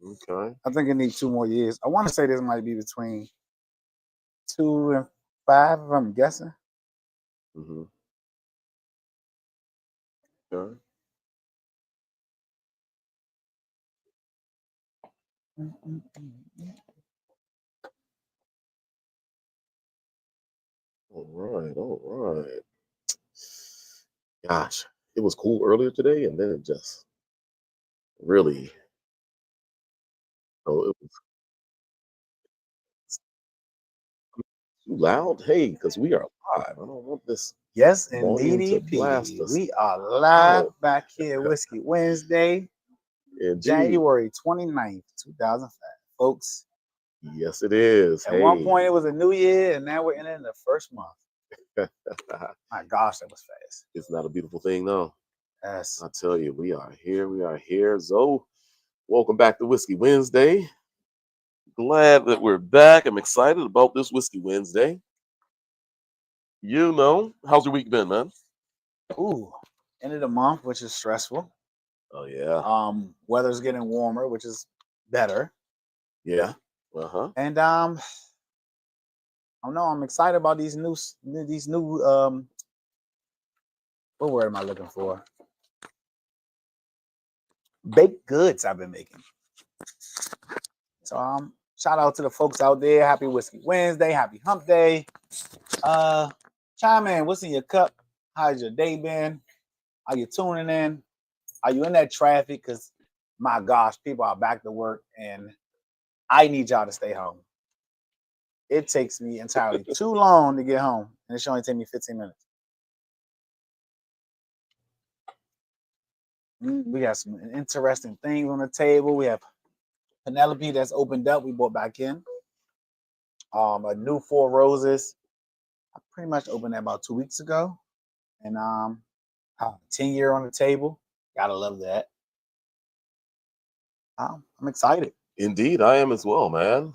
Okay. I think it needs 2 more years. I want to say this might be between 2 and 5, if I'm guessing. Mm-hmm. Okay. All right. All right. Gosh, it was cool earlier today, and then it just really. Oh, it was too loud. Hey, because we are live. I don't want this Yes, volume to blast indeedy. us We are live out. back here, Whiskey Wednesday, Indeed. January 29th, 2005. Folks, Yes, it is. at one Hey. point it was a new year, and now we're entering the first month. My gosh, that was fast. It's not a beautiful thing, though. Yes. I tell you, we are here. We are here. So, welcome back to Whiskey Wednesday. Glad that we're back. I'm excited about this Whiskey Wednesday. How's your week been, man? Ooh, end of the month, which is stressful. Oh, yeah. Weather's getting warmer, which is better. Yeah. Uh-huh. And I don't know. I'm excited about these new what word am I looking for? Baked goods I've been making. So shout out to the folks out there. Happy Whiskey Wednesday. Happy Hump Day. Chime in. What's in your cup? How's your day been? Are you tuning in? Are you in that traffic? Because my gosh, people are back to work, and I need y'all to stay home. It takes me entirely too long to get home, and it should only take me 15 minutes. We got some interesting things on the table. We have Penelope that's opened up. We brought back in a new Four Roses. I pretty much opened that about 2 weeks ago, and 10-year on the table. Gotta love that. I'm excited. Indeed, I am as well, man.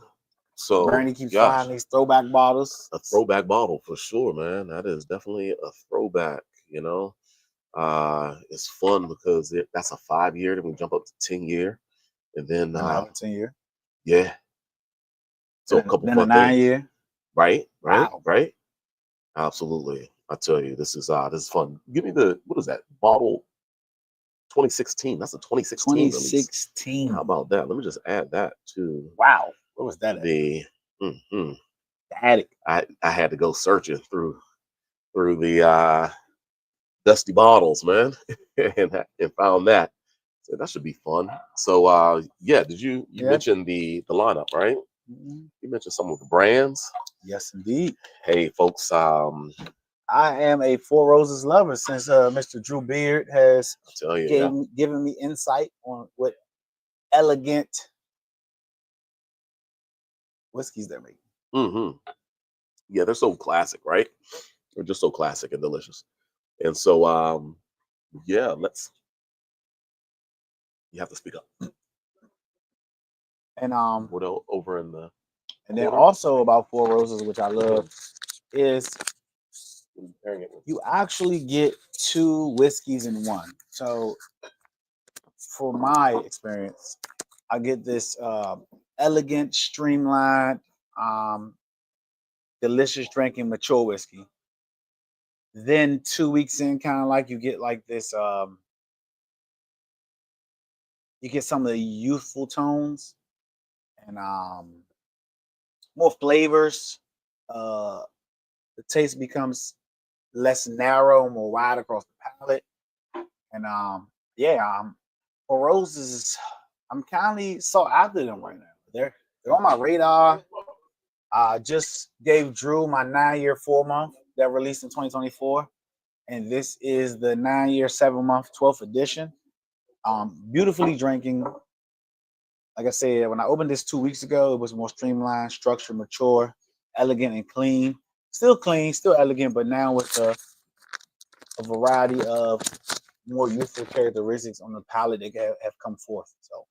So, Burnie keeps gosh, finding these throwback bottles. a throwback bottle for sure, man. That is definitely a throwback, you know. It's fun because that's a 5-year, then we jump up to 10-year, and then Another 10-year. yeah. So a couple Then a fun things. 9-year. Right. Wow. Absolutely. I tell you, this is fun. Give me what is that? Bottle 2016. That's a 2016 release. 2016. How about that? Let me just add that to Wow. What was that? the mm-hmm. The attic. I had to go searching through the dusty bottles, man, and found that. So that should be fun. So yeah, did you mentioned the lineup, right? Mm-hmm. You mentioned some of the brands. Yes, indeed. Hey, folks. I am a Four Roses lover since Mr. Drew Beard has given me insight on what elegant whiskeys they're making. Mm-hmm. Yeah, they're so classic, right? They're just so classic and delicious. And so, yeah, you have to speak up. And what else over in the and then also about Four Roses, which I love, is you actually get 2 whiskeys in one. So for my experience, I get this elegant, streamlined, delicious drinking mature whiskey. Then 2 weeks in, kind of like you get like this, you get some of the youthful tones and more flavors. The taste becomes less narrow, more wide across the palate. And for Roses, I'm kind of so after them right now. They're on my radar. I just gave Drew my 9-year 4-month that released in 2024, and this is the 9-year 7-month 12th edition. Beautifully drinking. Like I said, when I opened this 2 weeks ago, it was more streamlined, structured, mature, elegant, and clean. Still clean, still elegant, but now with a variety of more youthful characteristics on the palate that have come forth. So,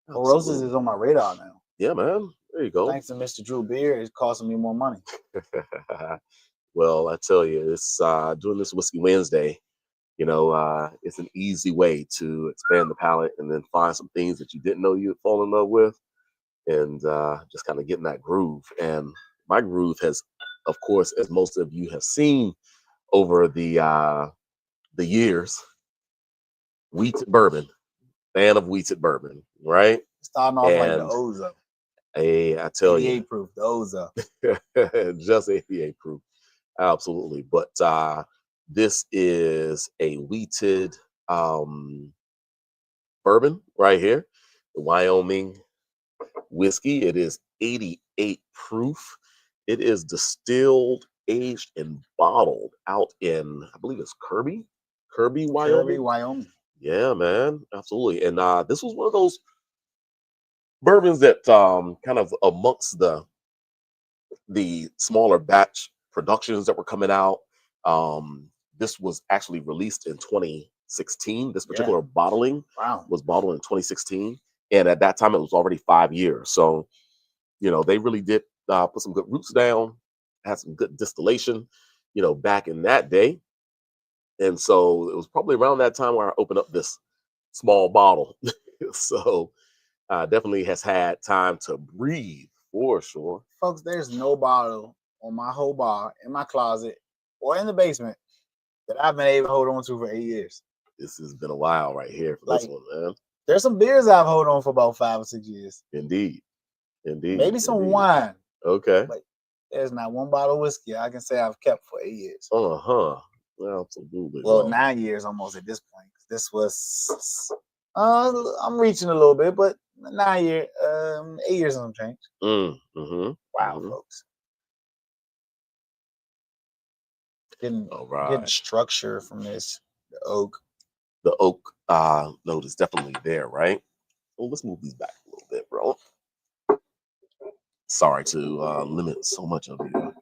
Roses is on my radar now. Yeah, man. There you go. Thanks to Mr. Drew Beard, it's costing me more money. Well, I tell you, it's doing this Whiskey Wednesday. it's an easy way to expand the palate and then find some things that you didn't know you'd fall in love with, and just kind of getting that groove. And my groove has, of course, as most of you have seen over the years, wheated bourbon. Fan of wheated bourbon, right? Starting off like the And Ozo. I tell you, 88 proof, the Ozo. just 88 proof, absolutely. But this is a wheated bourbon right here, the Wyoming whiskey. It is 88 proof. It is distilled, aged, and bottled out in, I believe it's Kirby, Wyoming. Kirby, Wyoming. Yeah, man, absolutely. And this was one of those bourbons that kind of amongst the smaller batch productions that were coming out. This was actually released in 2016. This particular bottling was bottled in 2016, and at that time it was already 5 years. So, they really did put some good roots down, had some good distillation, back in that day. And so it was probably around that time where I opened up this small bottle. So definitely has had time to breathe for sure. Folks, there's no bottle on my whole bar, in my closet, or in the basement that I've been able to hold on to for 8 years. This has been a while right here for this one, man. There's some beers I've held on for about 5 or 6 years. Indeed. Maybe some wine. Okay. But there's not one bottle of whiskey I can say I've kept for 8 years. Absolutely. Well, 9 years almost at this point. This was I'm reaching a little bit, but 9 years, 8 years and some change. Wow, folks. Getting structure from this. The oak. The oak note is definitely there, right? Well, let's move these back a little bit, bro. Sorry to limit so much of the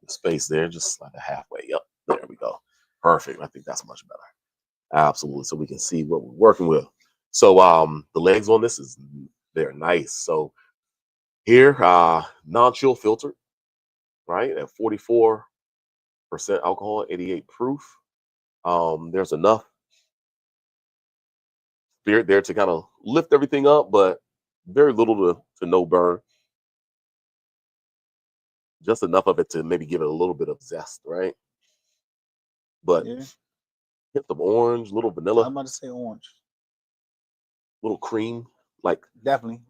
space there, just like a halfway. Yep, there we go. Perfect. I think that's much better. Absolutely. So we can see what we're working with. So the legs on this they're nice. So here, non-chill filtered, right? At 44% alcohol, 88 proof. There's enough spirit there to kind of lift everything up, but very little to no burn. Just enough of it to maybe give it a little bit of zest, right? But hint of orange, little vanilla. I'm about to say orange. Little cream, like definitely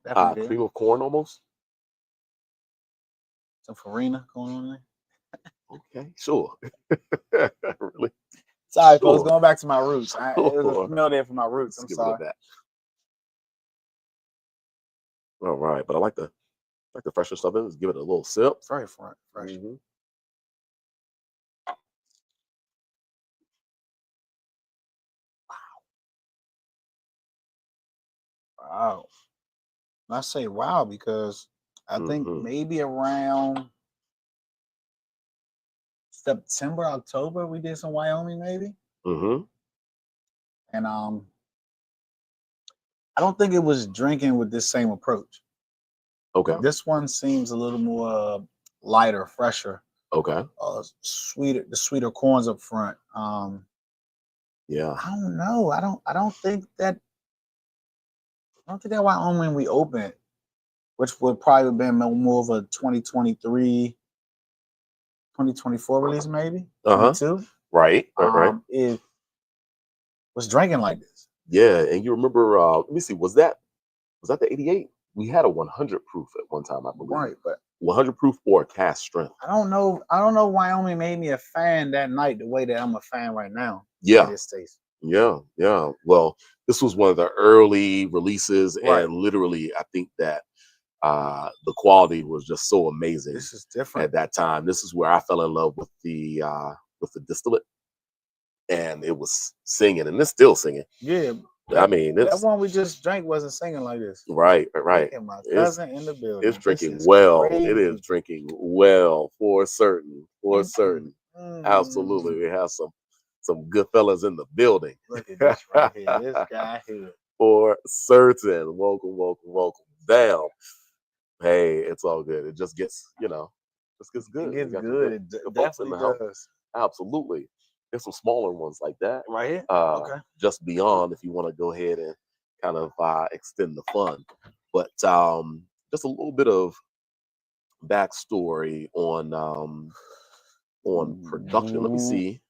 cream of corn almost. Some farina going on there. Okay, sure. Really? Sorry, folks. Going back to my roots. There's a smell there for my roots. I'm sorry. That. All right, but I like the fresher stuff in. Let's give it a little sip. Very fresh. Wow. I say wow because I think maybe around September, October, we did some Wyoming, maybe. And I don't think it was drinking with this same approach. Okay. This one seems a little more lighter, fresher. Okay. Sweeter, the sweeter corns up front. Yeah. I don't know. I don't think that Wyoming we opened, which would probably have been more of a 2023, 2024 release, maybe. 22. Right. It was drinking like this. Yeah, and you remember? Let me see. Was that the 88? We had a 100 proof at one time, I believe. Right, but 100 proof or a cast strength. I don't know. Wyoming made me a fan that night the way that I'm a fan right now. Yeah. This taste. Yeah. Well, this was one of the early releases, and literally, I think that the quality was just so amazing. This is different at that time. This is where I fell in love with the distillate, and it was singing, and it's still singing. Yeah. I mean, that one we just drank wasn't singing like this. Right. And my cousin in the building. It's drinking well. Crazy. It is drinking well for certain. Absolutely, we have some good fellas in the building. Look at this right here. This guy here. For certain. Welcome down. Hey, it's all good. It just gets, just gets good. It gets good. It definitely does. Absolutely. there's some smaller ones like that. Right here. Okay. Just beyond, if you want to go ahead and kind of extend the fun. But just a little bit of backstory on production. Let me see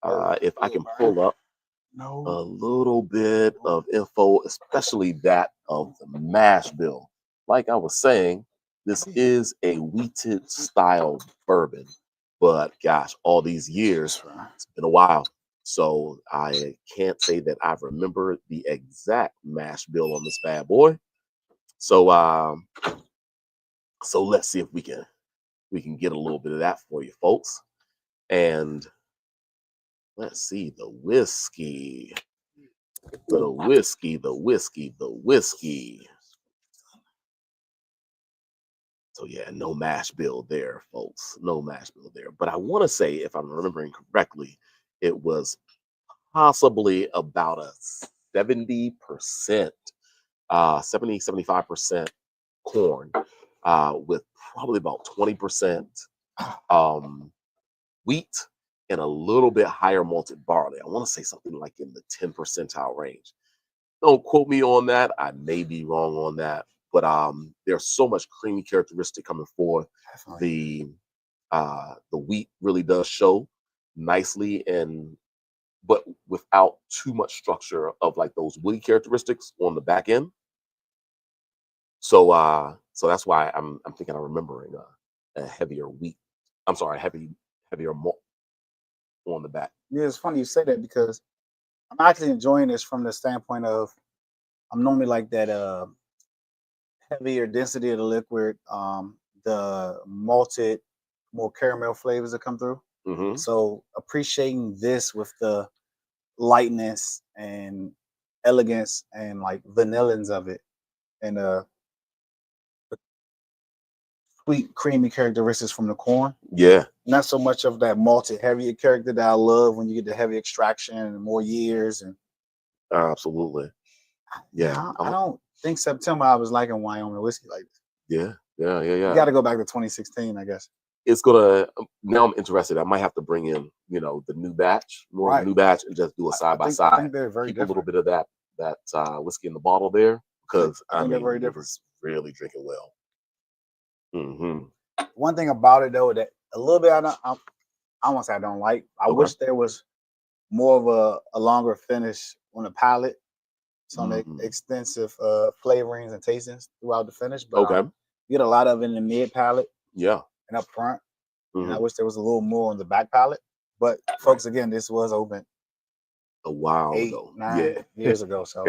if I can pull up a little bit of info, especially that of the mash bill. Like I was saying, this is a wheated style bourbon, but gosh, all these years, it's been a while. So I can't say that I remember the exact mash bill on this bad boy. So so let's see if we can get a little bit of that for you folks. And let's see the whiskey. The whiskey. So yeah, no mash bill there, folks. No mash bill there. But I want to say, if I'm remembering correctly, it was possibly about a 70%, 75% corn, with probably about 20% wheat and a little bit higher malted barley. I want to say something like in the 10 percentile range. Don't quote me on that. I may be wrong on that, but there's so much creamy characteristic coming forth. Definitely. The wheat really does show nicely, but without too much structure of like those woody characteristics on the back end. So that's why I'm thinking I'm remembering a heavier wheat. I'm sorry, heavier malt on the back. Yeah, it's funny you say that because I'm actually enjoying this from the standpoint of I'm normally like that heavier density of the liquid, the malted, more caramel flavors that come through. Hmm. So appreciating this with the lightness and elegance and like vanillins of it, and sweet creamy characteristics from the corn. Yeah, Not so much of that malted heavier character that I love when you get the heavy extraction and more years. And absolutely. Yeah, I don't think September I was liking Wyoming whiskey like this. yeah. You got to go back to 2016, I guess. It's gonna now. I'm interested. I might have to bring in, the new batch, more of the Right. new batch, and just do a side by I side. think they're very Keep a little different. bit of that whiskey in the bottle there, because I think they're very it different. was really drinking well. Hmm. One thing about it though that a little bit I won't say I don't like. I Okay. wish there was more of a longer finish on the palate, some extensive flavorings and tastings throughout the finish. But Okay. you get a lot of it in the mid palate Yeah. and up front. And I Mhm. wish there was a little more on the back palate. But folks, again, this was open A while 8, ago. 9 Yeah, years ago. So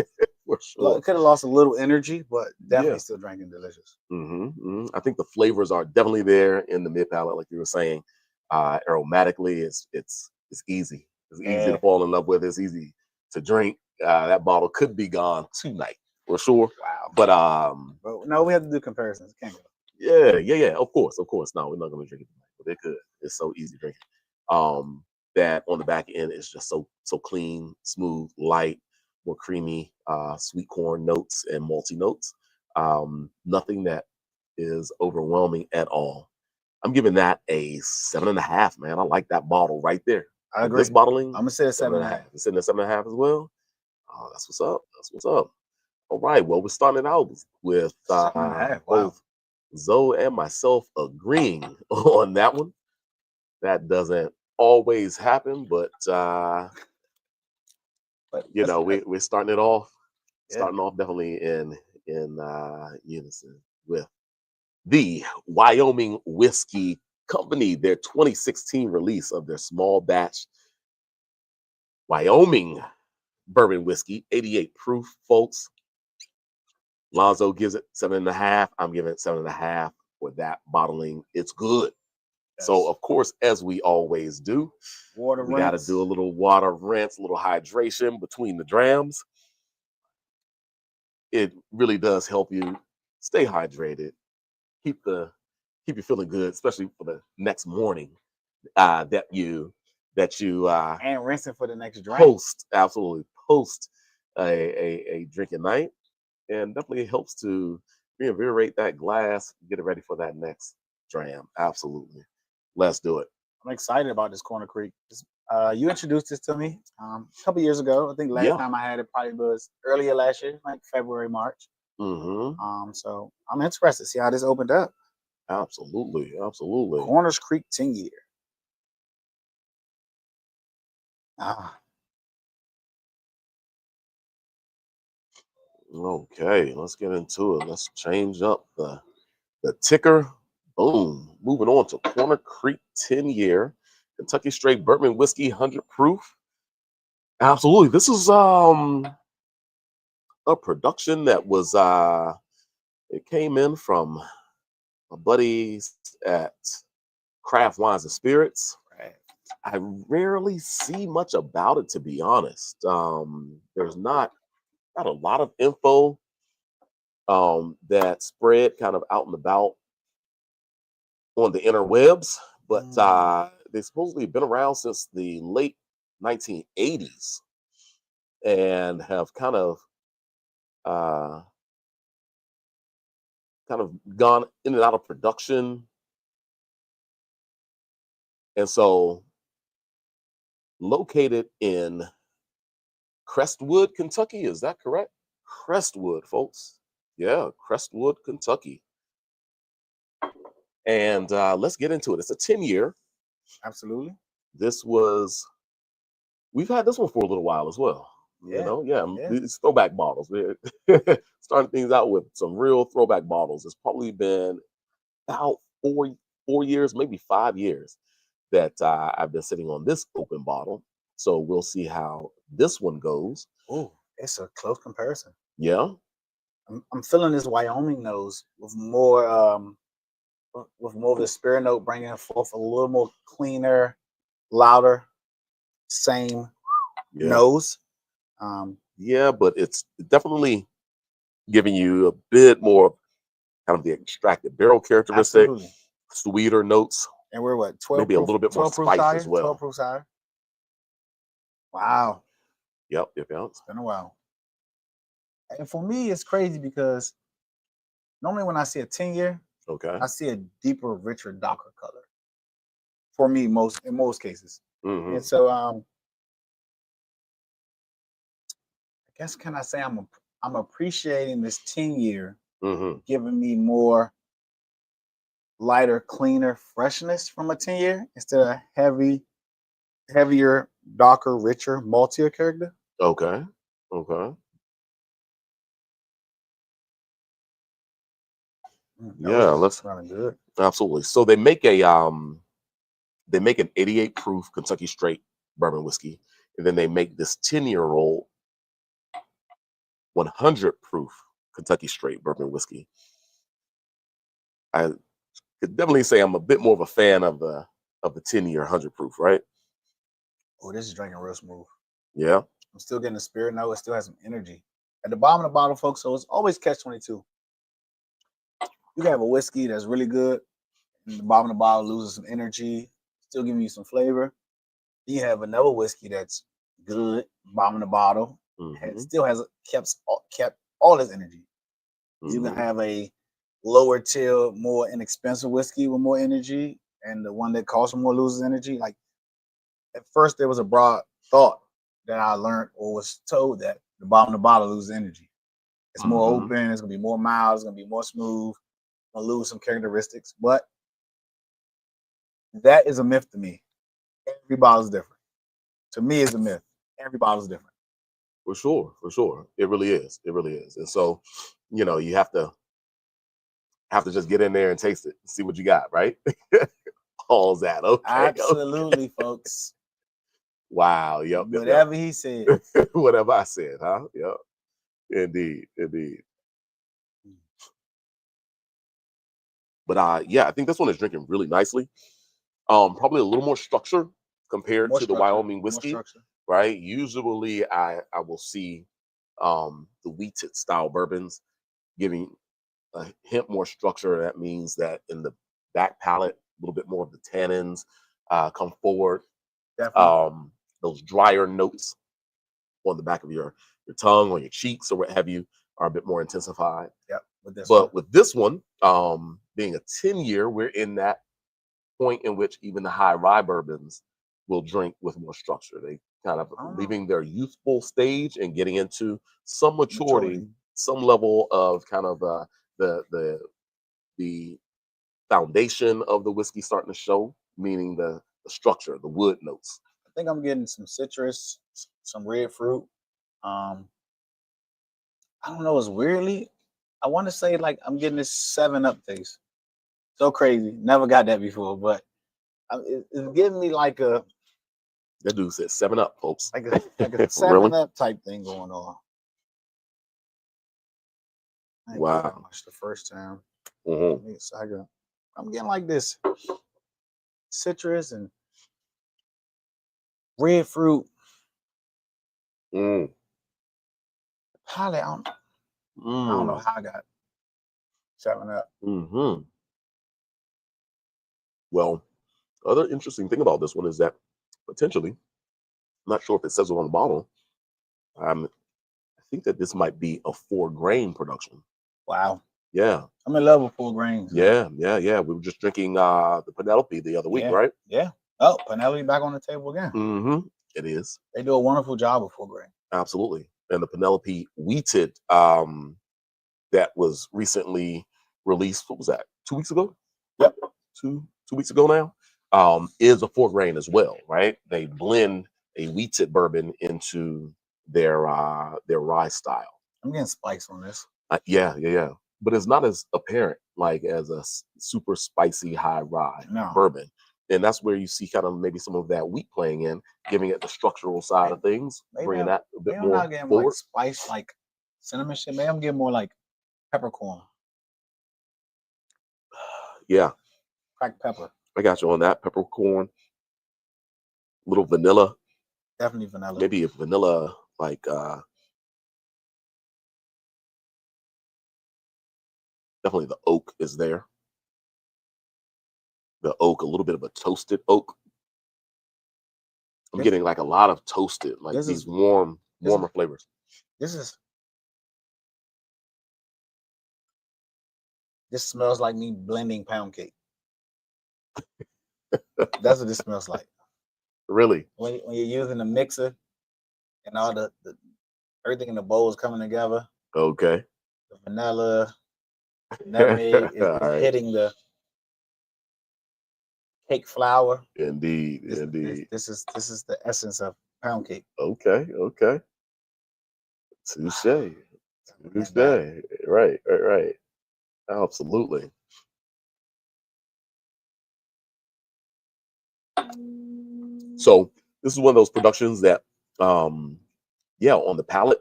for it sure. could have lost a little energy, but definitely Yeah. still drinking delicious. I think the flavors are definitely there in the mid palate, like you were saying. Aromatically, it's easy. It's easy to fall in love with. It's easy to drink. That bottle could be gone tonight for sure. Wow. But But no, we have to do comparisons. Can't go. yeah. Of course. No, we're not gonna drink it tonight, but it could. It's so easy drinking. That on the back end is just so clean, smooth, light, more creamy, sweet corn notes and malty notes. Nothing that is overwhelming at all. I'm giving that a 7.5, man. I like that bottle right there. I With agree. this bottling, I'm gonna say a 7.5. It's sitting at 7.5 as well. Oh, that's what's up. That's what's up. All right. Well, we're starting out with 7.5. Wow. both Zoe and myself agreeing on that one. That doesn't always happen, but we're starting it off, definitely in unison with the Wyoming Whiskey Company, their 2016 release of their small batch Wyoming bourbon whiskey, 88 proof, folks. Alonzo gives it 7.5. I'm giving it 7.5 for that bottling. It's good. Yes. So, of course, as we always do, Water we got to do a little water rinse, a little hydration between the drams. It really does help you stay hydrated, keep you feeling good, especially for the next morning that you and rinsing for the next drink. Post a drinking night, and definitely helps to reinvigorate that glass, get it ready for that next dram. Absolutely, let's do it. I'm excited about this Corner Creek. You introduced this to me a couple years ago. I think last Yeah. time I had it probably was earlier last year, like February, March. Mm-hmm. So I'm interested to see how this opened up. Absolutely. Absolutely. Corners Creek 10-year. Ah, Okay, let's get into it. Let's change up the ticker. Boom. Moving on to Corner Creek 10-year Kentucky Straight Bourbon Whiskey 100 proof. Absolutely. This is a production that was it came in from my buddies at Craft Wines and Spirits. right. I rarely see much about it, to be honest. There's not a lot of info that spread kind of out and about on the interwebs, but they supposedly been around since the late 1980s and have uh, kind of gone in and out of production. And so located in Crestwood, Kentucky, is that correct? Crestwood, folks. Yeah, Crestwood, Kentucky. And let's get into it. It's a 10-year. Absolutely. We've had this one for a little while as well. Yeah. You know, yeah, Yeah. these throwback bottles. We're starting things out with some real throwback bottles. It's probably been about 4 years, maybe 5 years that I've been sitting on this open bottle. So we'll see how this one goes. Oh, it's a close comparison. Yeah. I'm feeling this Wyoming nose with more of the spirit note, bringing forth a little more cleaner, louder, same Yeah. nose. Yeah, but it's definitely giving you a bit more kind of the extracted barrel characteristic, Absolutely. sweeter notes, And we're what, 12 maybe a proof, little bit more 12 proof spice sour? as well. 12 proof sour. Wow. Yep. It's been a while. And for me, it's crazy because normally when I see a 10-year, Okay. I see a deeper, richer, darker color. For me, in most cases. Mm-hmm. And so I guess can I say I'm appreciating this 10-year Mm-hmm. giving me more lighter, cleaner freshness from a 10-year instead of heavier, darker, richer, maltier character. Okay. Okay. Yeah, let's Smelling good. absolutely. So they make an 88 proof Kentucky straight bourbon whiskey, and then they make this 10-year-old 100 proof Kentucky straight bourbon whiskey. I could definitely say I'm a bit more of a fan of the 10-year 100 proof, right? Oh, this is drinking real smooth. Yeah. I'm still getting the spirit note. It still has some energy. At the bottom of the bottle, folks, so it's always catch-22. You can have a whiskey that's really good, and the bottom of the bottle loses some energy, still giving you some flavor. Then you have another whiskey that's good, bottom of the bottle, and still has kept all its energy. You can have a lower tier, more inexpensive whiskey with more energy, and the one that costs more loses energy. Like at first, there was a broad thought that I learned or was told that the bottom of the bottle loses energy. It's more open. It's gonna be more mild. It's gonna be more smooth. Gonna lose some characteristics, but that is a myth to me. Every bottle is different. To me, it's a myth. Every bottle is different. For sure. It really is. And so, you have to just get in there and taste it, see what you got, right? All's that okay? Absolutely, folks. Wow. Yep. Whatever he said. Whatever I said, huh? Yep. Indeed. But yeah, I think this one is drinking really nicely. Probably a little more structure compared to the Wyoming whiskey, right? Usually I will see the wheated style bourbons giving a hint more structure. That means that in the back palate, a little bit more of the tannins come forward. Definitely. Those drier notes on the back of your tongue or your cheeks or what have you are a bit more intensified. Yep. With this one, being a 10-year, we're in that point in which even the high rye bourbons will drink with more structure. They kind of I don't know. leaving their youthful stage and getting into some maturity, Maturity. some level of kind of the the the foundation of the whiskey starting to show, meaning the structure, the wood notes. I think I'm getting some citrus, some red fruit. Um, I don't know. It's weirdly, I want to say like I'm getting this 7 Up taste. So crazy. Never got that before, but it's giving me That dude said 7 Up, folks. like a Really? 7 Up type thing going on. I didn't get that Wow. much the first time. Hmm. So I'm getting like this citrus and red fruit Mm. palate. I don't know Mm. how I got 7 Up. Hmm. Well, other interesting thing about this one is that potentially, I'm not sure if it says it on the bottle. I think that this might be a 4 grain production. Wow. Yeah, I'm in love with full grains. yeah. We were just drinking the Penelope the other week, Yeah. right? Yeah. Oh, Penelope back on the table again. Mm-hmm. It is. They do a wonderful job with full grain. Absolutely. And the Penelope wheated that was recently released, what was that? 2 weeks ago? Yep. Two weeks ago now. Is a 4 grain as well, right? They blend a wheated bourbon into their rye style. I'm getting spice on this. Yeah. But it's not as apparent like as a super spicy high rye No. bourbon. And that's where you see kind of maybe some of that wheat playing in, giving it the structural side of things, bringing that a bit maybe I'm more not getting forward. like spice, like cinnamon shit. Maybe I'm getting more like peppercorn, Yeah, cracked pepper. I got you on that. Peppercorn, little vanilla, Definitely vanilla. maybe a vanilla like definitely the oak is there. The oak, a little bit of a toasted oak. I'm This, getting like a lot of toasted, like this these is warmer flavors. this smells like me blending pound cake. That's what this smells like. Really? When you're using a mixer and all the everything in the bowl is coming together. Okay. The vanilla, nutmeg is All right. hitting the cake flour. Indeed. This is the essence of pound cake. Okay. Touche. And that Right. Absolutely. So this is one of those productions that, on the palate,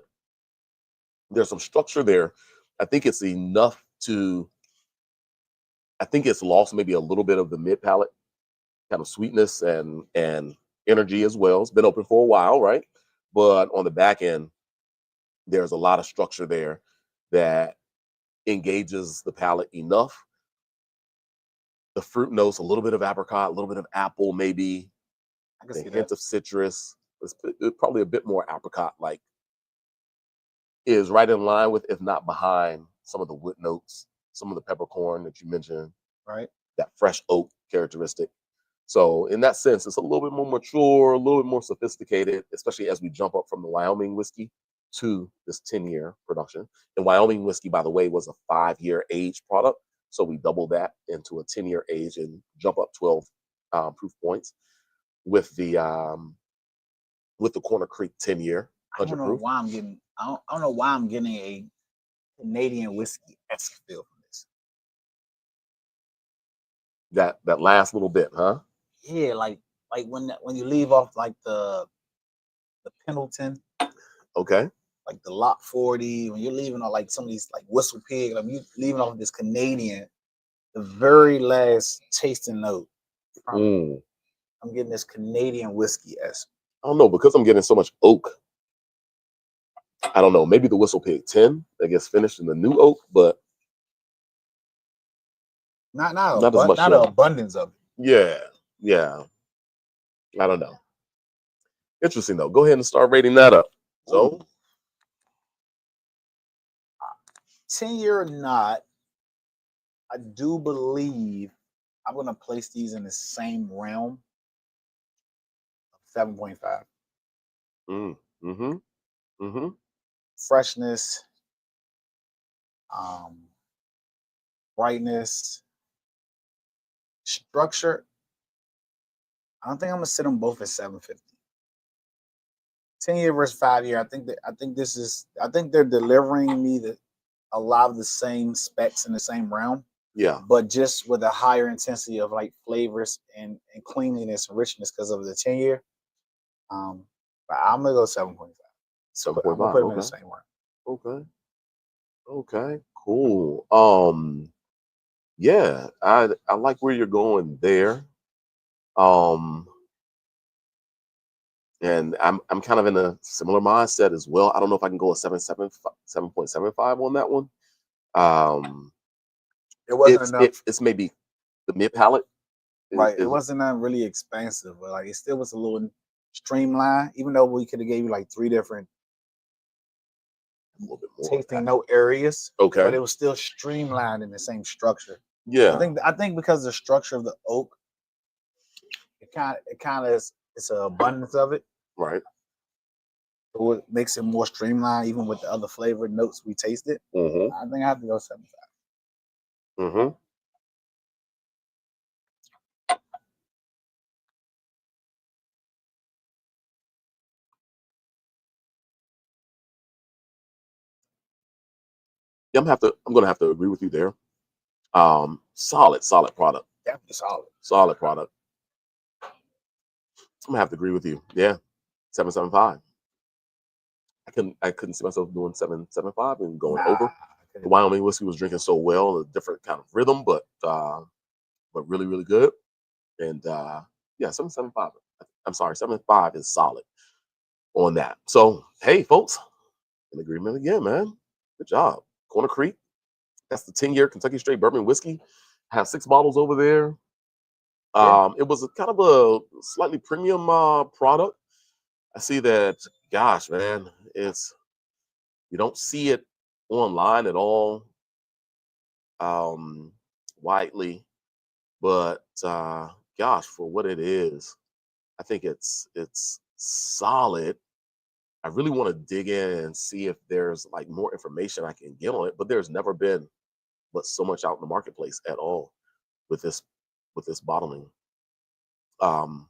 there's some structure there. I think it's enough to. I think it's lost maybe a little bit of the mid palate kind of sweetness and energy as well. It's been open for a while, right? But on the back end, there's a lot of structure there that engages the palate enough. The fruit notes, a little bit of apricot, a little bit of apple, maybe I can the see hint that. of citrus. It's probably a bit more apricot like, is right in line with, if not behind, some of the wood notes, some of the peppercorn that you mentioned, Right. that fresh oak characteristic. So in that sense, it's a little bit more mature, a little bit more sophisticated, especially as we jump up from the Wyoming whiskey to this 10-year production. And Wyoming whiskey, by the way, was a 5-year age product. So we double that into a 10-year age and jump up 12 proof points with the Corner Creek 10-year I don't 100 know proof. why I'm getting. I don't know why I'm getting a Canadian whiskey esque feel from this. That last little bit, huh? Yeah, like when you leave off like the Pendleton, Okay. like the Lot 40, when you're leaving off like some of these like Whistle Pig, like you leaving off this Canadian, the very last tasting note from it, Mm. I'm getting this Canadian whiskey esque. I don't know, because I'm getting so much oak. I don't know. Maybe the Whistle Pig 10 that gets finished in the new oak, but Not as much. not an abundance of it. Yeah. I don't know. Interesting though. Go ahead and start rating that up. So 10-year or not, I do believe I'm gonna place these in the same realm 7.5. Mm-hmm. Freshness, brightness, structure. I don't think I'm gonna sit them both at 750. 10-year versus 5-year. I think they're delivering me a lot of the same specs in the same realm. Yeah. But just with a higher intensity of like flavors and cleanliness and richness because of the 10-year. But I'm gonna go 7.5. So I'm gonna 7.5. put them in Okay. the same round. Okay. Okay. Cool. Yeah, I like where you're going there. And I'm kind of in a similar mindset as well. I don't know if I can go a 7.75 on that one. It wasn't enough, it's maybe the mid palate. right? It wasn't that really expansive, but like it still was a little streamlined. Even though we could have gave you like 3 different a little bit more tasting note areas, okay, but it was still streamlined in the same structure. Yeah, I think because the structure of the oak, it kind of is, it's an abundance of it. right. So it makes it more streamlined, even with the other flavored notes we tasted. Mm-hmm. I think I have to go 7.5. Mm-hmm. Yeah, I'm gonna have to agree with you there. Solid product. Definitely solid. Solid product. I'm gonna have to agree with you. Yeah, 7.75. I couldn't see myself doing 7.75 and going over. The Wyoming whiskey was drinking so well, a different kind of rhythm, but really, really good. And yeah, 7.75. I'm sorry, 7.5 is solid on that. So hey, folks, in agreement again, man. Good job. Corner Creek. That's the 10-year Kentucky Straight Bourbon Whiskey. I have 6 bottles over there. It was a kind of a slightly premium product. I see that. Gosh, man, you don't see it online at all, widely, but gosh, for what it is, I think it's solid. I really want to dig in and see if there's like more information I can get on it, but there's never been but so much out in the marketplace at all with this bottling. Um,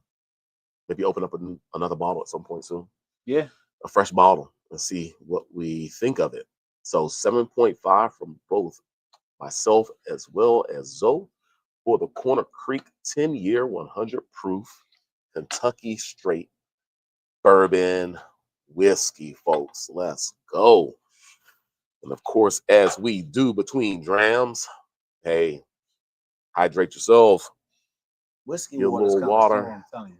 Maybe open up another bottle at some point soon. Yeah. A fresh bottle and see what we think of it. So 7.5 from both myself as well as Zoe for the Corner Creek 10-year 100 proof Kentucky Straight Bourbon Whiskey, folks. Let's go. And of course, as we do between drams, hey, hydrate yourself. Whiskey Get a water's little coming soon, water. I'm telling you.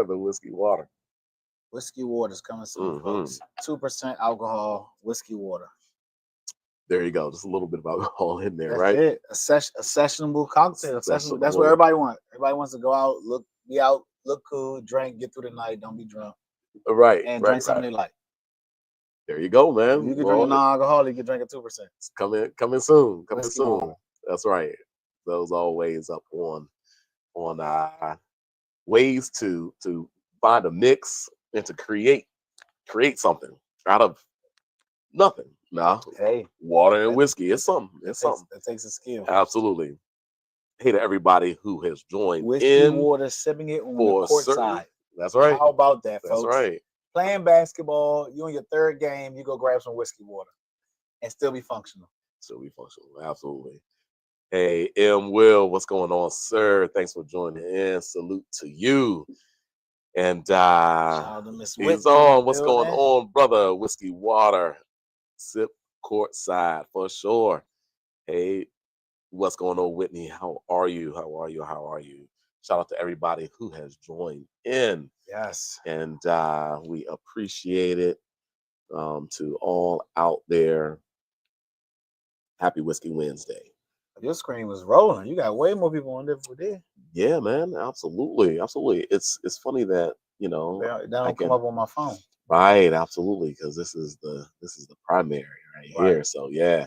The whiskey water. Whiskey water's coming soon, Mhm. folks. 2% alcohol, whiskey water. There you go. Just a little bit of alcohol in there, That's right? it. A sessionable cocktail. That's what Sessionable. everybody wants. Everybody wants to go out, be out, look cool, drink, get through the night, don't be drunk, Right. and right, drink something right. they like. There you go, man. You can drink a non-alcoholic, you can drink a 2%. It's coming soon. Coming Whiskey soon. water. That's right. Those always up on ways to find a mix and to create something out of nothing. No, Hey, water and whiskey. It's something. Something. That takes a skill. Absolutely. Hey to everybody who has joined Whiskey in water, sipping it on the for court certain. side. That's right. How about that, That's folks? right. Playing basketball, you on your 3rd game, you go grab some whiskey water and still be functional. Still be functional. Absolutely. Hey, M. Will, what's going on, sir? Thanks for joining in. Salute to you. And Shout out to Miss he's Whitney on. What's going building. on, brother? Whiskey water. Sip courtside for sure. Hey, what's going on, Whitney? How are you? How are you? How are you? Shout out to everybody who has joined in. Yes. And we appreciate it. To all out there, happy Whiskey Wednesday. Your screen was rolling. You got way more people on there for there. Yeah, man, absolutely. It's funny that They don't come up on my phone. Right, absolutely, because this is the primary right here. So yeah,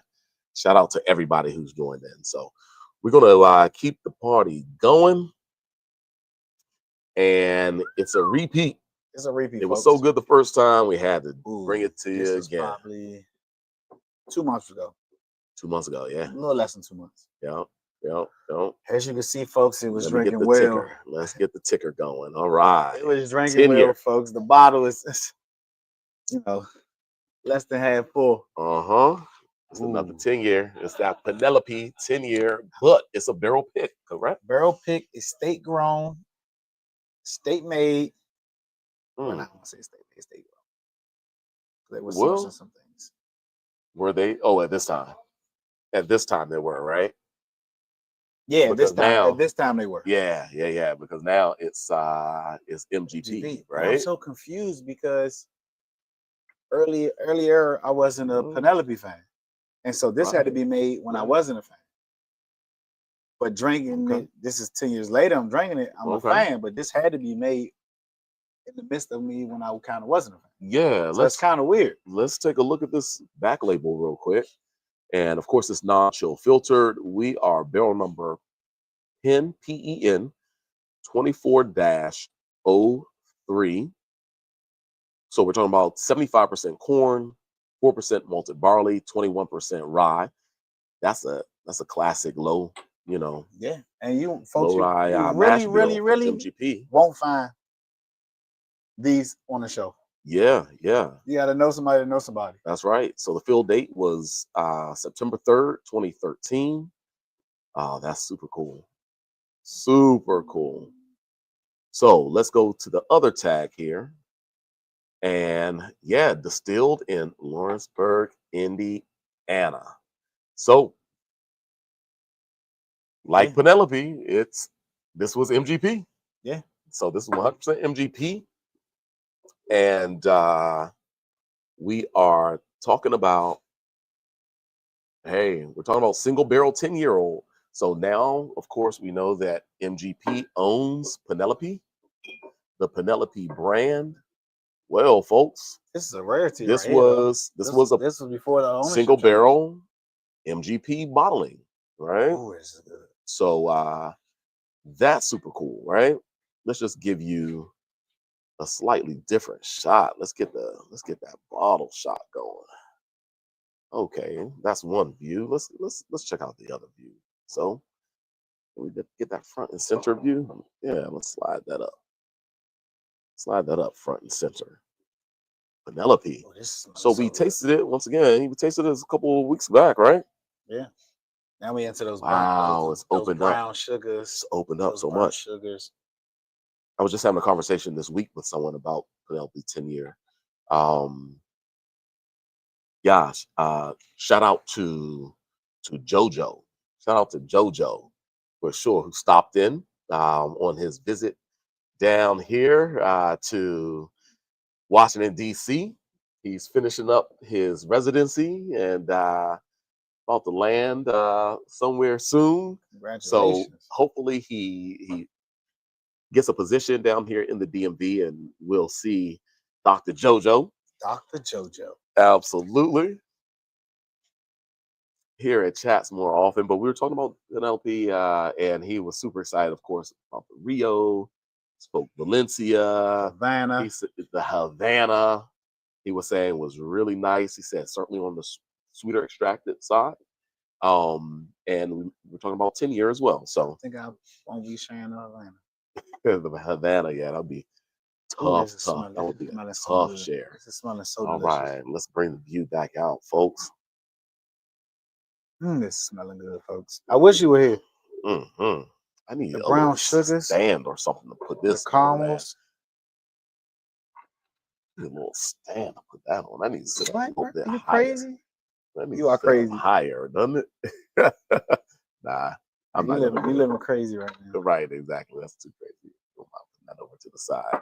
shout out to everybody who's joined in. So we're gonna keep the party going, and it's a repeat. It's a repeat. It was so good the first time, we had to bring it to this you was again. Probably 2 months ago. 2 months ago, yeah. A little less than 2 months. Yep. As you can see, folks, it was drinking the well. Ticker. Let's get the ticker going. All right. It was drinking well, folks. The bottle is, less than half full. It's another 10-year. It's that Penelope 10-year, but it's a barrel pick, correct? Barrel pick is state grown, state made. Well, I don't want to say state made, state grown. They were sourcing some things. Were they? Oh, at this time. At this time they were, right? Yeah, at this time they were. Yeah. Because now it's MGP, right? I'm so confused because earlier I wasn't a Penelope fan. And so this had to be made when I wasn't a fan. But drinking it, this is 10 years later, I'm drinking it, I'm a fan, but this had to be made in the midst of me when I kind of wasn't a fan. Yeah, so that's kind of weird. Let's take a look at this back label real quick. And of course, it's non-chill filtered. We are barrel number PEN 24-03. So we're talking about 75% corn, 4% malted barley, 21% rye. That's a classic low, Yeah, and you folks, low rye, you really MGP. won't find these on the show. Yeah. You got to know somebody to know somebody. That's right. So the fill date was September 3rd, 2013. That's super cool. Super cool. So let's go to the other tag here. And yeah, distilled in Lawrenceburg, Indiana. So like Penelope, this was MGP. Yeah. So this is 100% MGP. And we are talking about, we're talking about single barrel 10-year-old. So now, of course, we know that MGP owns Penelope, the Penelope brand. Well, folks, this is a rarity. This right was before the single barrel MGP bottling, right? Oh, this is good. So that's super cool, right? Let's just give you a slightly different shot. Let's get that bottle shot going. Okay, that's one view. Let's check out the other view. So we get that front and center view. Yeah, let's slide that up. Slide that up front and center. Penelope. So we tasted it once again. We tasted it a couple of weeks back, right? Yeah. Now we into those. Wow, it's opened up. Brown sugars. It's opened up so much. Sugars. I was just having a conversation this week with someone about Penelope 10-year. Gosh, shout out to JoJo. Shout out to JoJo for sure, who stopped in on his visit down here to Washington, D.C. He's finishing up his residency and about to land somewhere soon. So hopefully he gets a position down here in the DMV, and we'll see Dr. JoJo. Dr. JoJo. Absolutely. Here at Chats more often, but we were talking about Penelope, and he was super excited, of course, about the Rio, spoke Valencia, Havana. The Havana, he was saying was really nice. He said certainly on the sweeter extracted side. And we're talking about 10 years as well. So I think I won't be sharing the Havana. The Havana, yeah, that'll be tough. That would be a tough share. It's smelling so All delicious. right, let's bring the view back out, folks. This is smelling good, folks. I wish you were here. I need the brown sugars stand or something to put this the caramels. On, a little stand to put that on. I need to sit a little bit you higher. Crazy? You are crazy. Higher, doesn't it? Nah, I'm not. You living crazy right now. Right, exactly. That's too crazy. I'll put that over to the side.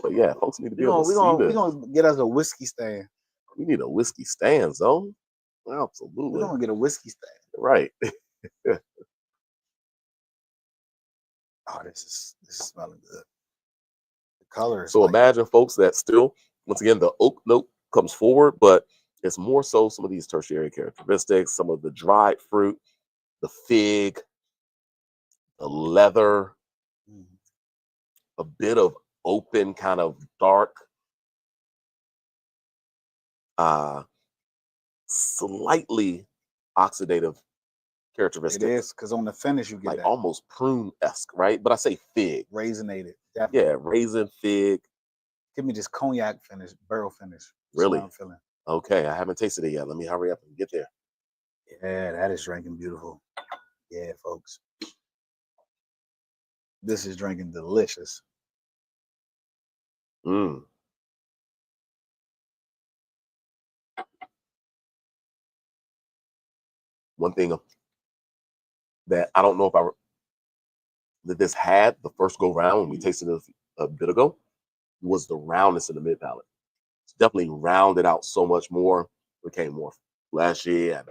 But yeah, folks need to be able to see this. We're gonna get us a whiskey stand. We need a whiskey stand, so absolutely. We're gonna get a whiskey stand. Right. Oh, this is smelling good. The color is so imagine, folks, that still, once again, the oak note comes forward, but it's more so some of these tertiary characteristics, some of the dried fruit, the fig, the leather, a bit of open, kind of dark, uh, slightly oxidative It characteristics, is because on the finish you get like that almost prune-esque, right? But I say fig. raisinated. Definitely. Yeah, raisin, fig. Give me this cognac finish, barrel finish. That's what Really? I'm feeling. Okay, I haven't tasted it yet. Let me hurry up and get there. Yeah, that is drinking beautiful. Yeah, folks. This is drinking delicious. Mm. One thing that I don't know if that this had the first go round when we tasted it a bit ago was the roundness in the mid palate. It's definitely rounded out so much more, became more fleshy and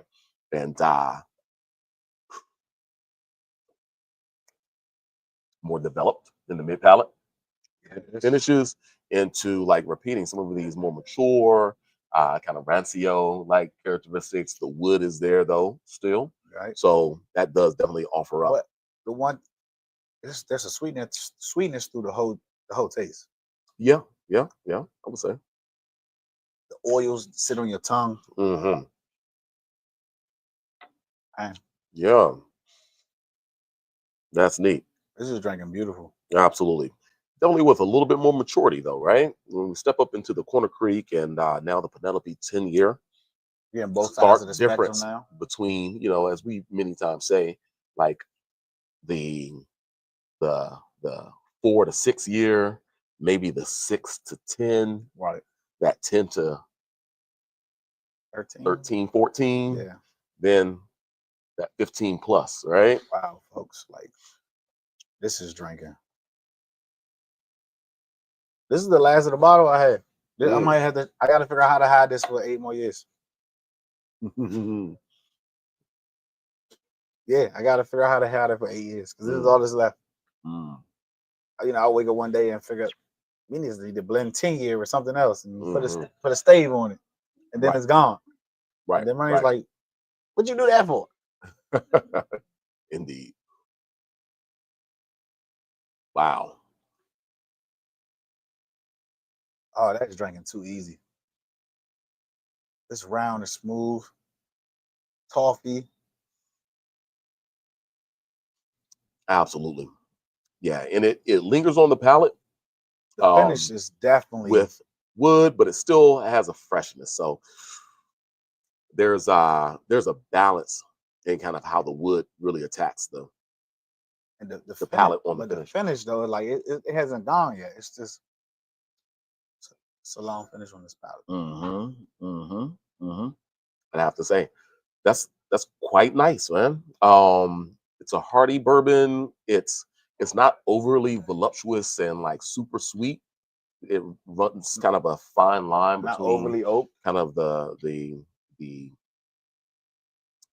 more developed in the mid palate. Finishes into like repeating some of these more mature, kind of rancio like characteristics. The wood is there though, still. Right. So that does definitely offer up. But the one there's a sweetness through the whole taste. Yeah, yeah, yeah. I would say. The oils sit on your tongue. Mm-hmm. Man, Yeah, that's neat. this is drinking beautiful. Absolutely. Definitely with a little bit more maturity though, right? When we step up into the Corner Creek and now the Penelope 10-year, You're on both sides stark of the spectrum difference now. between, as we many times say, like the the 4 to 6 year, maybe the 6 to 10, Right. that 10 to 13. 13, 14, Yeah. then that 15 plus, right? Wow, folks. Like this is drinking. This is the last of the bottle I had. I might have to. I got to figure out how to hide this for 8 more years. Yeah, I got to figure out how to hide it for 8 years because this is all that's left. I'll wake up one day and figure we need to blend 10-year or something else and put a stave on it, and then it's gone. Right. And then Ryan's like, "What'd you do that for?" Indeed. Wow. Oh, that's drinking too easy. It's round and smooth, toffee. Absolutely. Yeah, and it lingers on the palate. The finish is definitely with wood, but it still has a freshness. So there's a balance in kind of how the wood really attacks the palate on the but finish. The finish though, like it hasn't gone yet. It's just it's a long finish on this palate. I have to say, that's quite nice, man. It's a hearty bourbon. It's not overly voluptuous and like super sweet. It runs kind of a fine line Not between overly oak. kind of the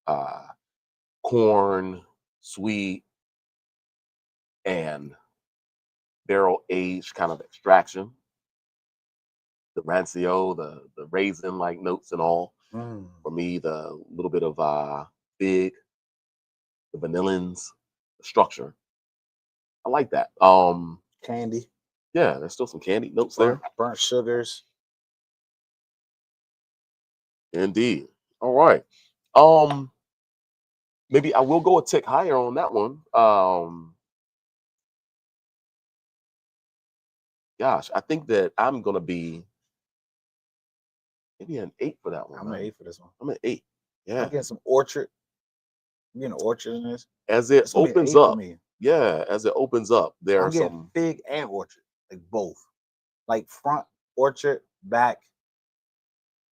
uh, corn, sweet, and barrel aged kind of extraction. The rancio, the raisin like notes and all. For me, the little bit of fig, the vanillins, the structure. I like that. Candy. Yeah, there's still some candy notes there. Burnt sugars. Indeed. All right. Maybe I will go a tick higher on that one. Gosh, I think that I'm gonna be maybe an 8 for that one. I'm an 8 for this one. I'm an 8. Yeah. I'm getting some orchard. I'm getting orchard in this. As it opens up. Yeah, as it opens up, there are some fig and orchard, like both, like front orchard, back.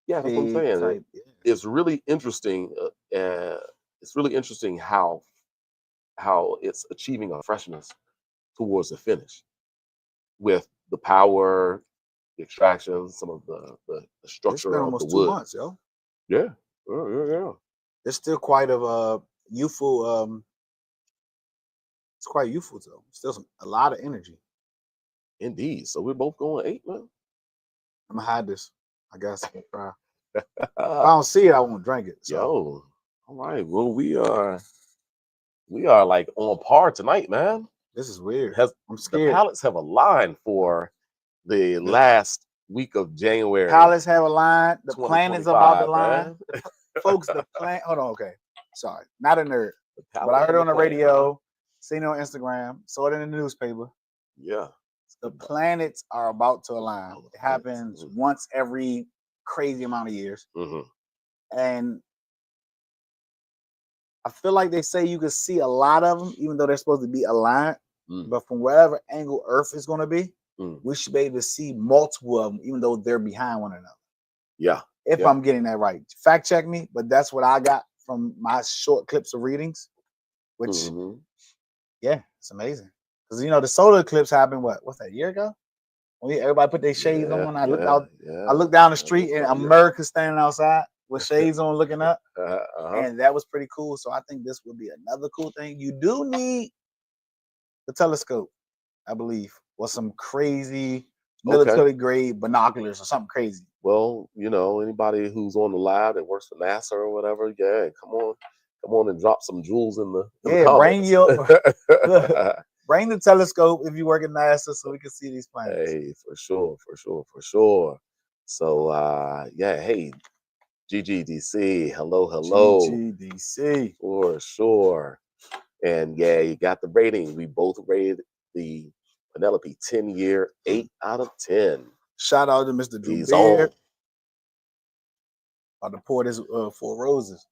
Yeah, that's what I'm saying. It's really interesting. It's really interesting how it's achieving a freshness towards the finish with the power, the extraction, some of the structure of the wood. 2 months, yo. Yeah. Yeah. It's still quite of a youthful. It's quite youthful though. Still a lot of energy. Indeed. So we're both going 8, man. I'm gonna hide this. I guess I'm try. If I don't see it, I won't drink it. So. Yo, all right. Well, we are like on par tonight, man. This is weird. I'm the scared. Pallets have a line for the last week of January. Pallets have a line. The planet's about the line. Folks, the planet. Hold on, okay. Sorry, not a nerd, but I heard it on the radio, seen it on Instagram, saw it in the newspaper. Yeah. The planets are about to align. It happens once every crazy amount of years. And I feel like they say you can see a lot of them, even though they're supposed to be aligned. But from wherever angle Earth is going to be, we should be able to see multiple of them, even though they're behind one another. Yeah. If I'm getting that right. Fact check me, but that's what I got from my short clips of readings, which, yeah, it's amazing. Because, you know, the solar eclipse happened, what's that, a year ago? When everybody put their shades on. I looked out. I looked down the street and America's standing outside with shades on looking up. And that was pretty cool. So I think this would be another cool thing. You do need the telescope, I believe, or some crazy military grade binoculars or something crazy. Well, you know, anybody who's on the lab that works for NASA or whatever, yeah, come on and drop some jewels in the comments. Bring the telescope if you work at NASA so we can see these planets. Hey, for sure. So yeah, hey, GGDC, hello. GGDC. For sure. And yeah, you got the rating. We both rated the Penelope 10-year 8 out of 10. Shout out to Mr. Drew Beard. About to pour this 4 Roses.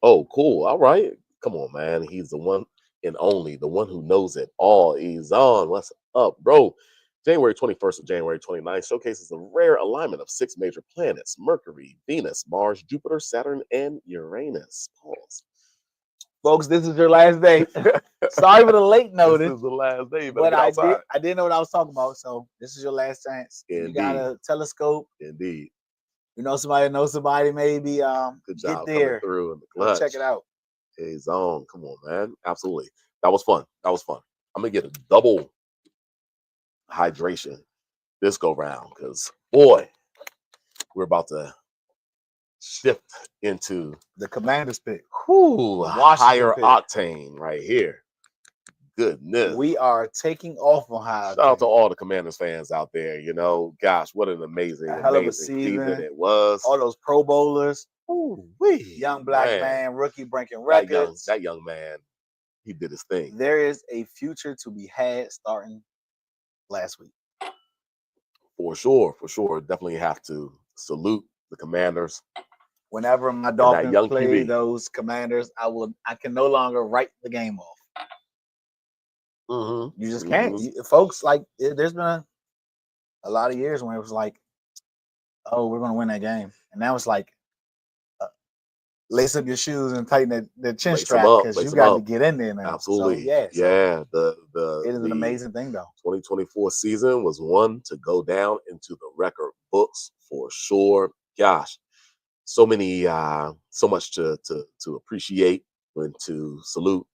Oh, cool. All right. Come on, man. He's the one and only, the one who knows it all. He's on. What's up, bro? January 21st to January 29th showcases the rare alignment of 6 major planets: Mercury, Venus, Mars, Jupiter, Saturn, and Uranus. Pause. Folks, this is your last day. Sorry for the late notice. This is the last day, but I did know what I was talking about. So this is your last chance. Indeed. You got a telescope. Indeed. You know somebody maybe good job get there through in the clutch. Check it out. Hey, Zone, come on, man. Absolutely. That was fun. I'm gonna get a double hydration this go round because boy, we're about to shift into the Commanders pick. Higher octane right here. Goodness. We are taking off on high octane. Shout out to all the Commanders fans out there. You know, gosh, what an amazing season it was. All those Pro Bowlers. Ooh-wee. Young black man, rookie breaking records. That young man, he did his thing. There is a future to be had starting last week. For sure. Definitely have to salute the Commanders. Whenever my Dolphins play those Commanders, I can no longer write the game off. You just can't. Folks, like, there's been a lot of years when it was like, oh, we're going to win that game. And now it's like, lace up your shoes and tighten the chin strap because you got to get in there now. Absolutely. So, yeah. It is an amazing thing, though. 2024 season was one to go down into the record books for sure. Gosh, so much to appreciate and to salute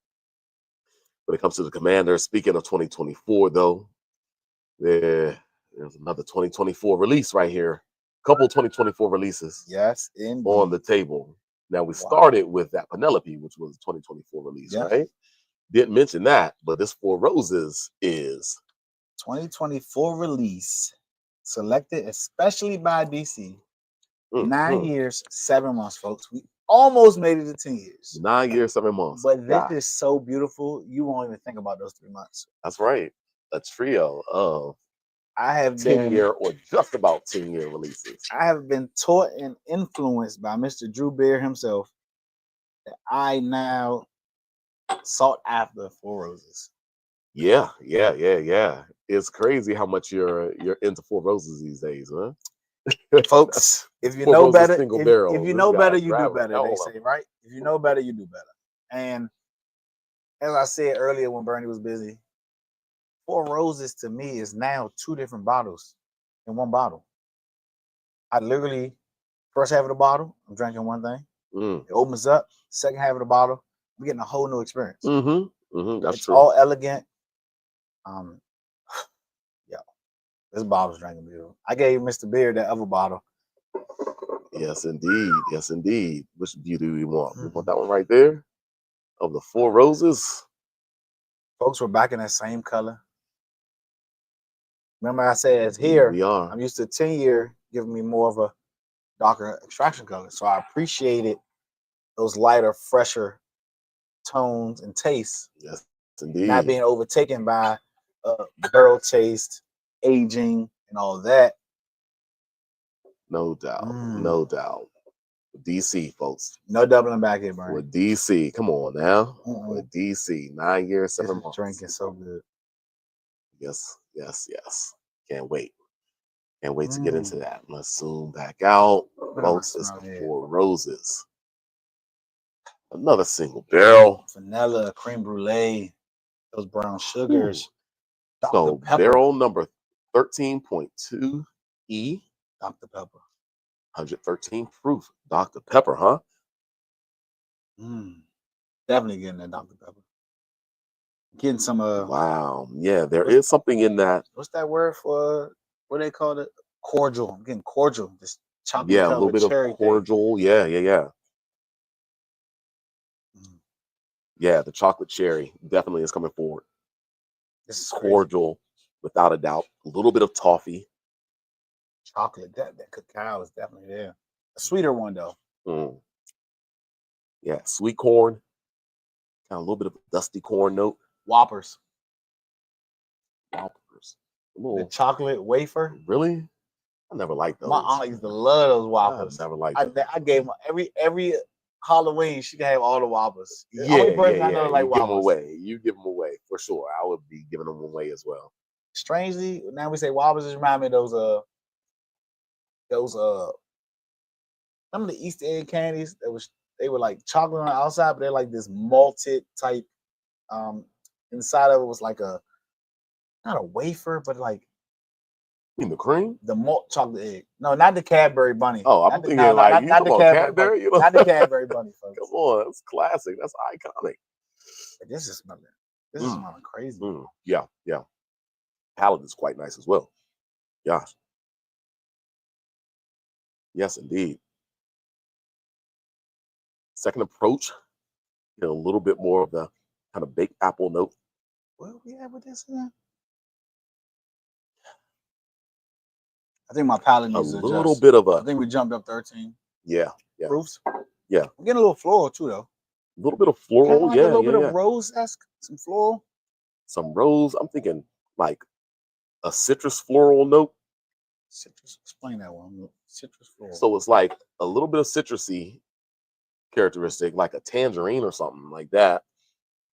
when it comes to the Commanders. Speaking of 2024, though, there's another 2024 release right here. Couple 2024 releases. Yes, indeed. On the table. Now, we started with that Penelope, which was a 2024 release, right? Didn't mention that, but this 4 Roses is 2024 release, selected especially by DC. 9 years, 7 months, folks. We almost made it to 10 years. 9 years, 7 months. But this is so beautiful, you won't even think about those 3 months. That's right. A trio of I have 10-year or just about 10-year releases. I have been taught and influenced by Mr. Drew Beard himself that I now sought after 4 Roses. Yeah. It's crazy how much you're into 4 Roses these days, huh? Folks, if you know better, if you know better, you do better. They say, right? If you know better, you do better. And as I said earlier when Burnie was busy, 4 Roses to me is now 2 different bottles in one bottle. I literally, first half of the bottle, I'm drinking one thing. It opens up. Second half of the bottle, I'm getting a whole new experience. That's true. All elegant. This bottle's drinking beautiful. I gave Mr. Beard that other bottle. Yes, indeed. Which do you want? You want that one right there? Of the 4 Roses? Folks, we're back in that same color. Remember I said it's here. We are. I'm used to 10-year giving me more of a darker extraction color. So I appreciated those lighter, fresher tones and tastes. Yes, indeed. Not being overtaken by barrel taste, aging, and all that. No doubt. No doubt. DC, folks. No doubling back here, Burnie. With DC. Come on now. With DC. 9 years, 7 months. Drinking so good. Yes. Can't wait. Can't wait to get into that. Let's zoom back out. Folks, it's the Four Roses. Another single barrel. Vanilla, creme brulee, those brown sugars. So barrel number 13.2 E. Dr. Pepper. 113 proof. Dr. Pepper, huh? Definitely getting that Dr. Pepper. Getting some wow. Yeah, there is something in that. What's that word for what they call it? Cordial. I'm getting cordial. This chocolate. Yeah, a little bit of cordial. Thing. Yeah. Yeah, the chocolate cherry definitely is coming forward. This is cordial, without a doubt. A little bit of toffee. Chocolate. That cacao is definitely there. A sweeter one though. Yeah, sweet corn. Kind of a little bit of a dusty corn note. Whoppers. The chocolate wafer. Really? I never liked those. My aunt used to love those Whoppers. I never liked them. I gave them every Halloween. She could have all the Whoppers. Yeah. You give them away for sure. I would be giving them away as well. Strangely, now we say Whoppers just remind me of those some of the Easter egg candies they were like chocolate on the outside, but they're like this malted type. Inside of it was like not a wafer, but like. You mean the cream? The malt chocolate egg. No, not the Cadbury bunny. Oh, I'm thinking not the Cadbury. You know? Not the Cadbury bunny, folks. Come on, that's classic. That's iconic. This is smelling crazy. Yeah. Palate is quite nice as well. Gosh. Yes, indeed. Second approach, get a little bit more of the kind of baked apple note. What we have with this again? I think my palate needs a little bit of I think we jumped up 13. Yeah. Proofs. Yeah. I'm getting a little floral too, though. A little bit of floral, a little bit of rose-esque, some floral. Some rose. I'm thinking like a citrus floral note. Citrus. Explain that one. Citrus floral. So it's like a little bit of citrusy characteristic, like a tangerine or something like that,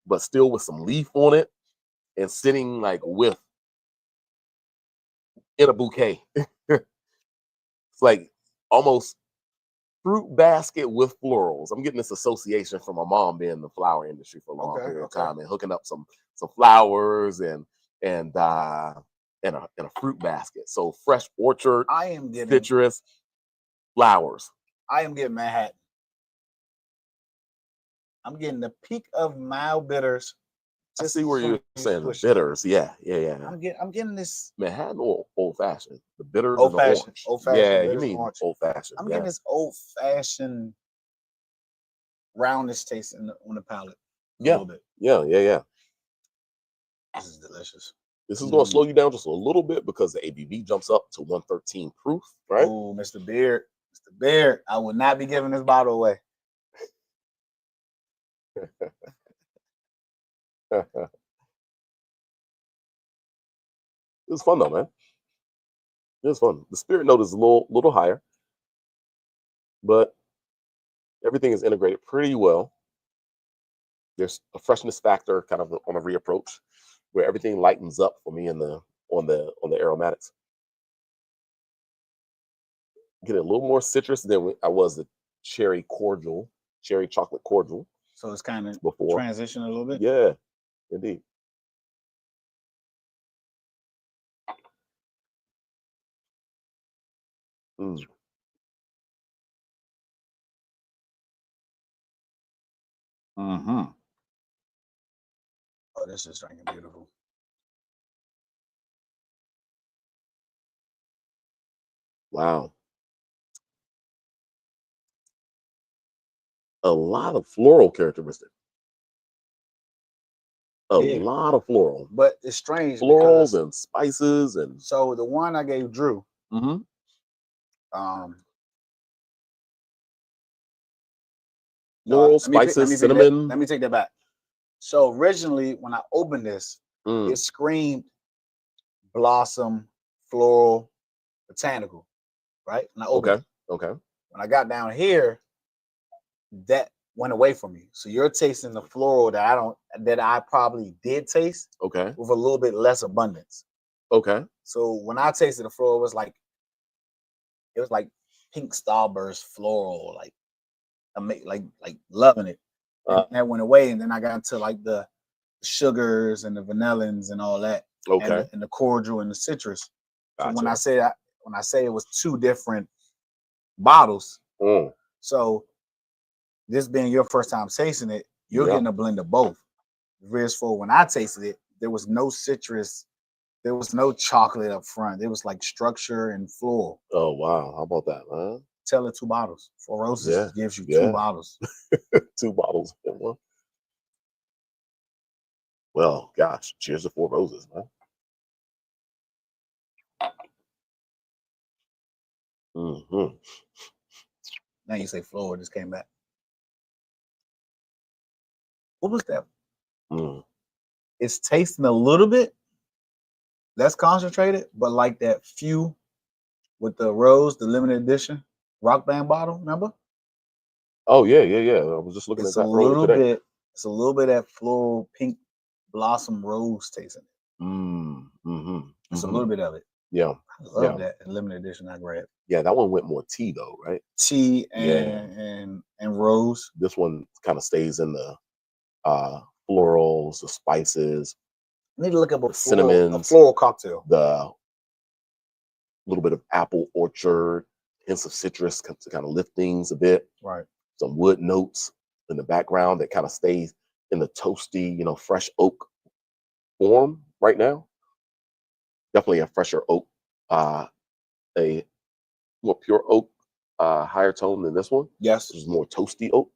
but still with some leaf on it and sitting like in a bouquet. It's like almost fruit basket with florals. I'm getting this association from my mom being in the flower industry for a long period of time and hooking up some flowers and a fruit basket. So fresh orchard, I am getting citrus, flowers. I am getting Manhattan. I'm getting the peak of mild bitters. I see where you're saying the bitters. Yeah. I'm getting this Manhattan or old fashioned. The bitters old and the fashioned. Old fashioned. Yeah, you mean old fashioned. I'm getting this old fashioned roundish taste on the palate. A little bit. Yeah. This is delicious. This is going to slow you down just a little bit because the ABV jumps up to 113 proof, right? Oh, Mr. Beard, I would not be giving this bottle away. It was fun though, man. It was fun. The spirit note is a little higher, but everything is integrated pretty well. There's a freshness factor kind of on a reapproach where everything lightens up for me on the aromatics. Get a little more citrus than I was the cherry chocolate cordial. So it's kind of before transition a little bit. Yeah, indeed. Oh, this is drinking beautiful. Wow. A lot of floral characteristics. A lot of floral. But it's strange. Florals and spices and. So the one I gave Drew. Mm-hmm. Floral, spices, cinnamon. Let me take that back. So originally, when I opened this, it screamed blossom, floral, botanical, right? And I opened it. Okay. When I got down here, that went away from me. So you're tasting the floral that I probably did taste. Okay. With a little bit less abundance. Okay. So when I tasted the floral, it was like pink starburst floral, like loving it. And that went away, and then I got into like the sugars and the vanillins and all that. Okay. And the cordial and the citrus. Gotcha. So when I say it was two different bottles, so this being your first time tasting it, you're getting a blend of both. Whereas for when I tasted it, there was no citrus, there was no chocolate up front. It was like structure and floral. Oh wow, how about that, man? Tell it 2 bottles. Four Roses gives you 2 bottles. 2 bottles in one. Well, gosh, cheers to 4 Roses, man. Mm-hmm. Now you say floral just came back. What was that? It's tasting a little bit less concentrated, but like that few with the rose, the limited edition Rock Band bottle, remember? Oh yeah. I was just looking at that earlier today. It's a little bit of that floral pink blossom rose tasting it. It's a little bit of it. Yeah. I love that limited edition I grabbed. Yeah, that one went more tea though, right? Tea and rose. This one kind of stays in the florals, the spices. I need to look up a cinnamon, floral cocktail. The little bit of apple orchard, hints of citrus to kind of lift things a bit. Right. Some wood notes in the background that kind of stays in the toasty, fresh oak form right now. Definitely a fresher oak, a more pure oak, higher tone than this one. Yes. This is more toasty oak.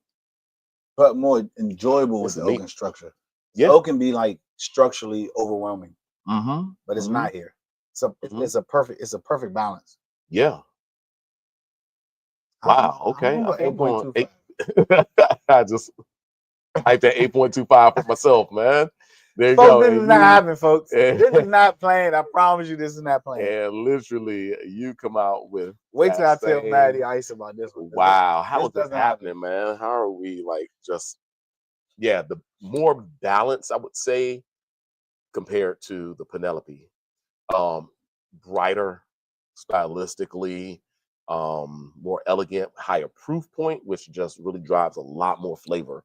But more enjoyable with the oak and structure. Yeah. Oak can be like structurally overwhelming. But it's not here. So it's a perfect balance. Yeah. Wow. Okay. 8.25. I just hyped at 8.25 for myself, man. There you folks, go. This is not happening, folks. This is not playing. I promise you, this is not playing. And literally, you come out with. Wait till I tell Maddie Ice about this one. Wow. How is this happening, man? How are we the more balance, I would say, compared to the Penelope. Brighter stylistically, more elegant, higher proof point, which just really drives a lot more flavor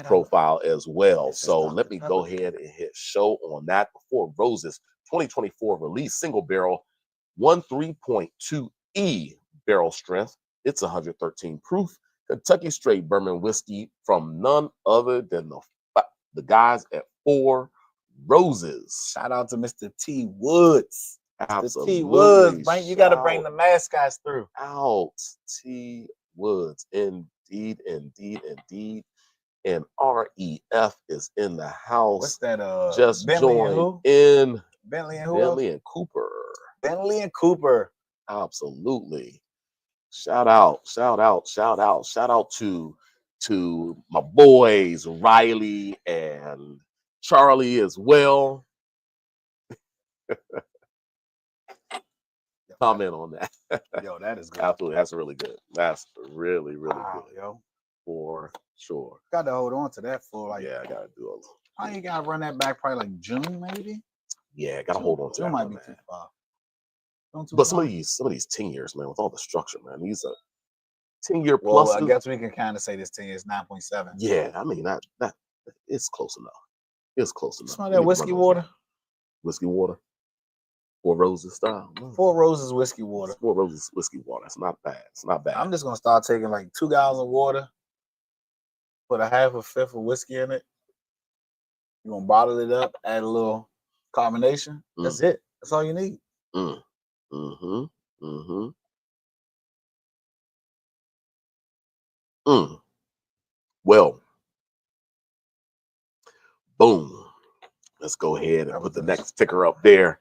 profile as well. So let me go ahead and hit show on that. Before Roses 2024 release, single barrel, 13.2 barrel strength. It's 113 proof. Kentucky straight bourbon whiskey from none other than the guys at 4 Roses. Shout out to Mr. T. Woods. Absolutely. T. Woods, man. You got to bring the mascots through. Out T. Woods. Indeed. And REF is in the house. What's that? Just Bentley joined in. Bentley and who? Bentley and Cooper. Bentley and Cooper. Absolutely. Shout out to my boys Riley and Charlie as well. Comment on that. Yo, that is good. Absolutely, that's really good. That's really good. Yo, for sure. Got to hold on to that for I gotta do a little. I ain't gotta run that back probably like June maybe. Yeah, gotta hold on to that. Might be too far. But some of these 10 years, man, with all the structure, man, these are 10-year plus. Well, I guess we can kind of say this 10 years 9.7. Yeah, I mean that it's close enough. It's close enough. Smell that whiskey water. Whiskey water. 4 Roses style. 4 Roses whiskey water. 4 Roses whiskey water. It's not bad. It's not bad. I'm just gonna start taking like 2 gallons of water, put a half a fifth of whiskey in it. You're gonna bottle it up, add a little carbonation. That's it. That's all you need. Well, boom. Let's go ahead and put the next sticker up there.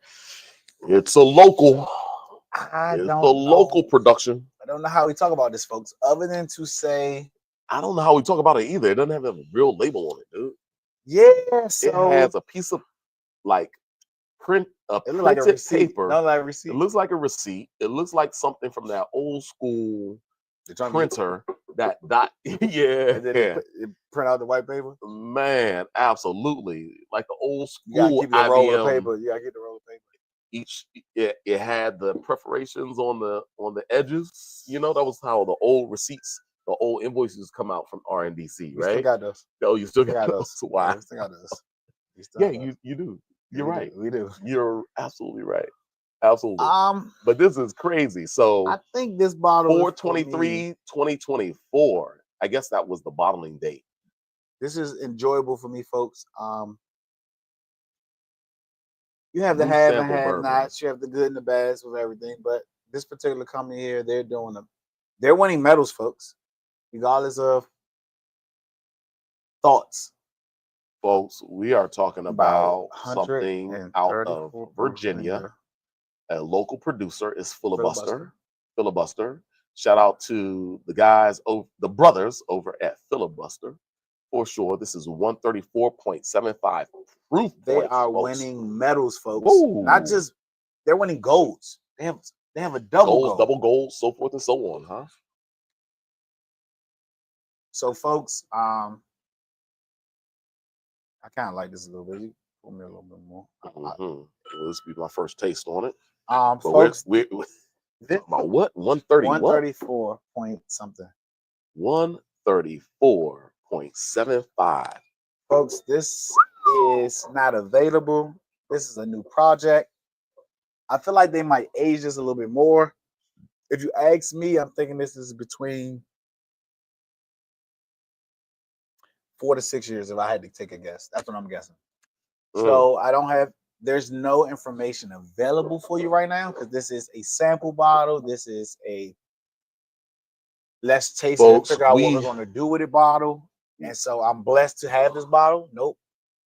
It's a local. I It's a don't local know. production. I don't know how we talk about this, folks, other than to say, I don't know how we talk about it either. It doesn't have a real label on it, dude. yeah. It So has a piece of like it looks like a printed receipt. paper. No, like a It receipt. looks like a receipt. It looks like something from that old school printer. That And yeah, then they print out the white paper. man, absolutely. Like the old You gotta school keep the roll of IBM. paper. You gotta get the roll of paper. It had the perforations on the edges. You know, that was how the old receipts, the old invoices come out from RNDC, We still right? got those. Oh, you still We got those. Wow. Yeah, we still got those. Yeah, you do. You're right. We do. You're absolutely right. Absolutely. Um, But this is crazy. So I think this bottle is for me. 4/23/2024. I guess that was the bottling date. This is enjoyable for me, folks. You have the New have and sample have bourbon. nots. You have the good and the bads with everything. But this particular company here, they're winning medals, folks, regardless of thoughts. Folks, we are talking about About something out of 134 Virginia. A local producer is Filibuster. Shout out to the guys, the brothers over at Filibuster. For sure, this is 134.75 proof. They points, are folks. winning medals, folks. Woo. Not just they're winning golds. They have a double Golds, gold. double gold, so forth and so on, huh? So, folks, I kind of like this a little bit. You pour me a little bit more. Well, this will be my first taste on it. But Folks, we're about what? 130. 134 point something. 134.75. Folks, this is not available. This is a new project. I feel like they might age this a little bit more. If you ask me, I'm thinking this is between 4 to 6 years if I had to take a guess. That's what I'm guessing. So there's no information available for you right now because this is a sample bottle. This is a let's taste it and figure out what we're going to do with it bottle. And so I'm blessed to have this bottle. Nope.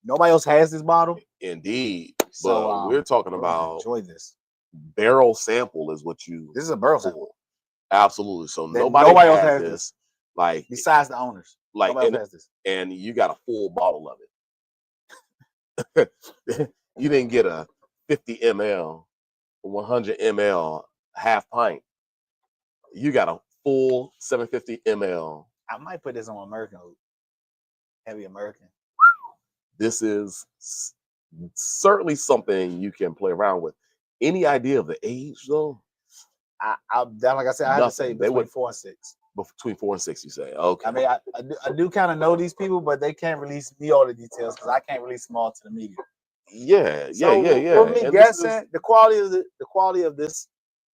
Nobody else has this bottle. Indeed. So but we're talking about enjoy this. Barrel sample is what you This is a barrel sample. Absolutely. So That nobody else has this. Like besides the owners. Like nobody else has this. And you got a full bottle of it. You didn't get a 50 ml, 100 ml, half pint. You got a full 750 ml. I might put this on American. Heavy American. This is certainly something you can play around with. Any idea of the age though? Like I said, I have to say between 4 and 6. Between 4 and 6, you say? Okay. I mean, I do kind of know these people, but they can't release me all the details because I can't release them all to the media. Yeah. For me guessing, the quality of this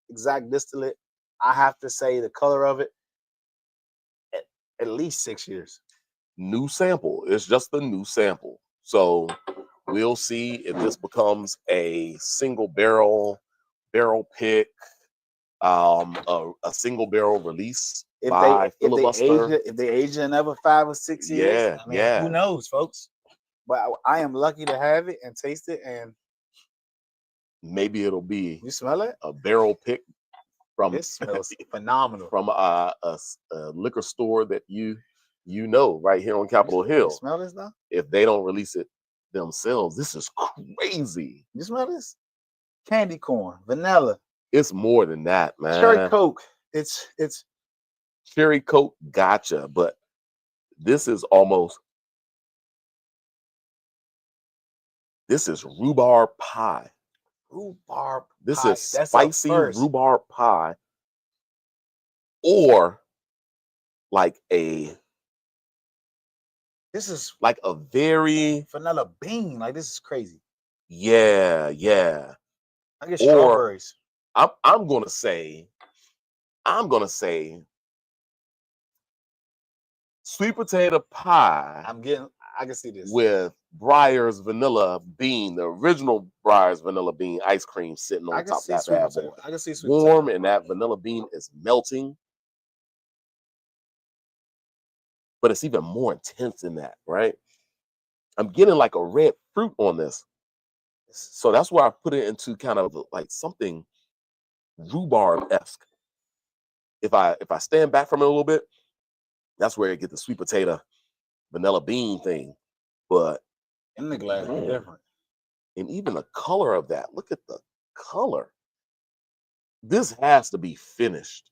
exact distillate, I have to say the color of it at least 6 years. New sample. It's just the new sample. So we'll see if this becomes a single barrel pick, a single barrel release by Filibuster. If they age it another 5 or 6 years, who knows, folks? But I am lucky to have it and taste it, and maybe it'll be. You smell it? A barrel pick from. It smells phenomenal. From a liquor store that you know right here on Capitol Hill. You smell this though? If they don't release it themselves, this is crazy. You smell this? Candy corn, vanilla. It's more than that, man. Cherry Coke. It's Cherry Coke, gotcha. But this is almost. This is rhubarb pie. Rhubarb. This pie. is spicy rhubarb pie, or like a. This is like a very vanilla bean. Like this is crazy. Yeah. I get strawberries. I'm gonna say sweet potato pie. I can see this with Breyer's vanilla bean, the original Breyer's vanilla bean ice cream sitting on top of that bad boy. I can see sweet warm, potato. And that vanilla bean is melting. But it's even more intense than that, right? I'm getting like a red fruit on this. So that's why I put it into kind of like something rhubarb-esque. If I stand back from it a little bit, that's where you get the sweet potato, vanilla bean thing. But in the glass is different. And even the color of that. Look at the color. This has to be finished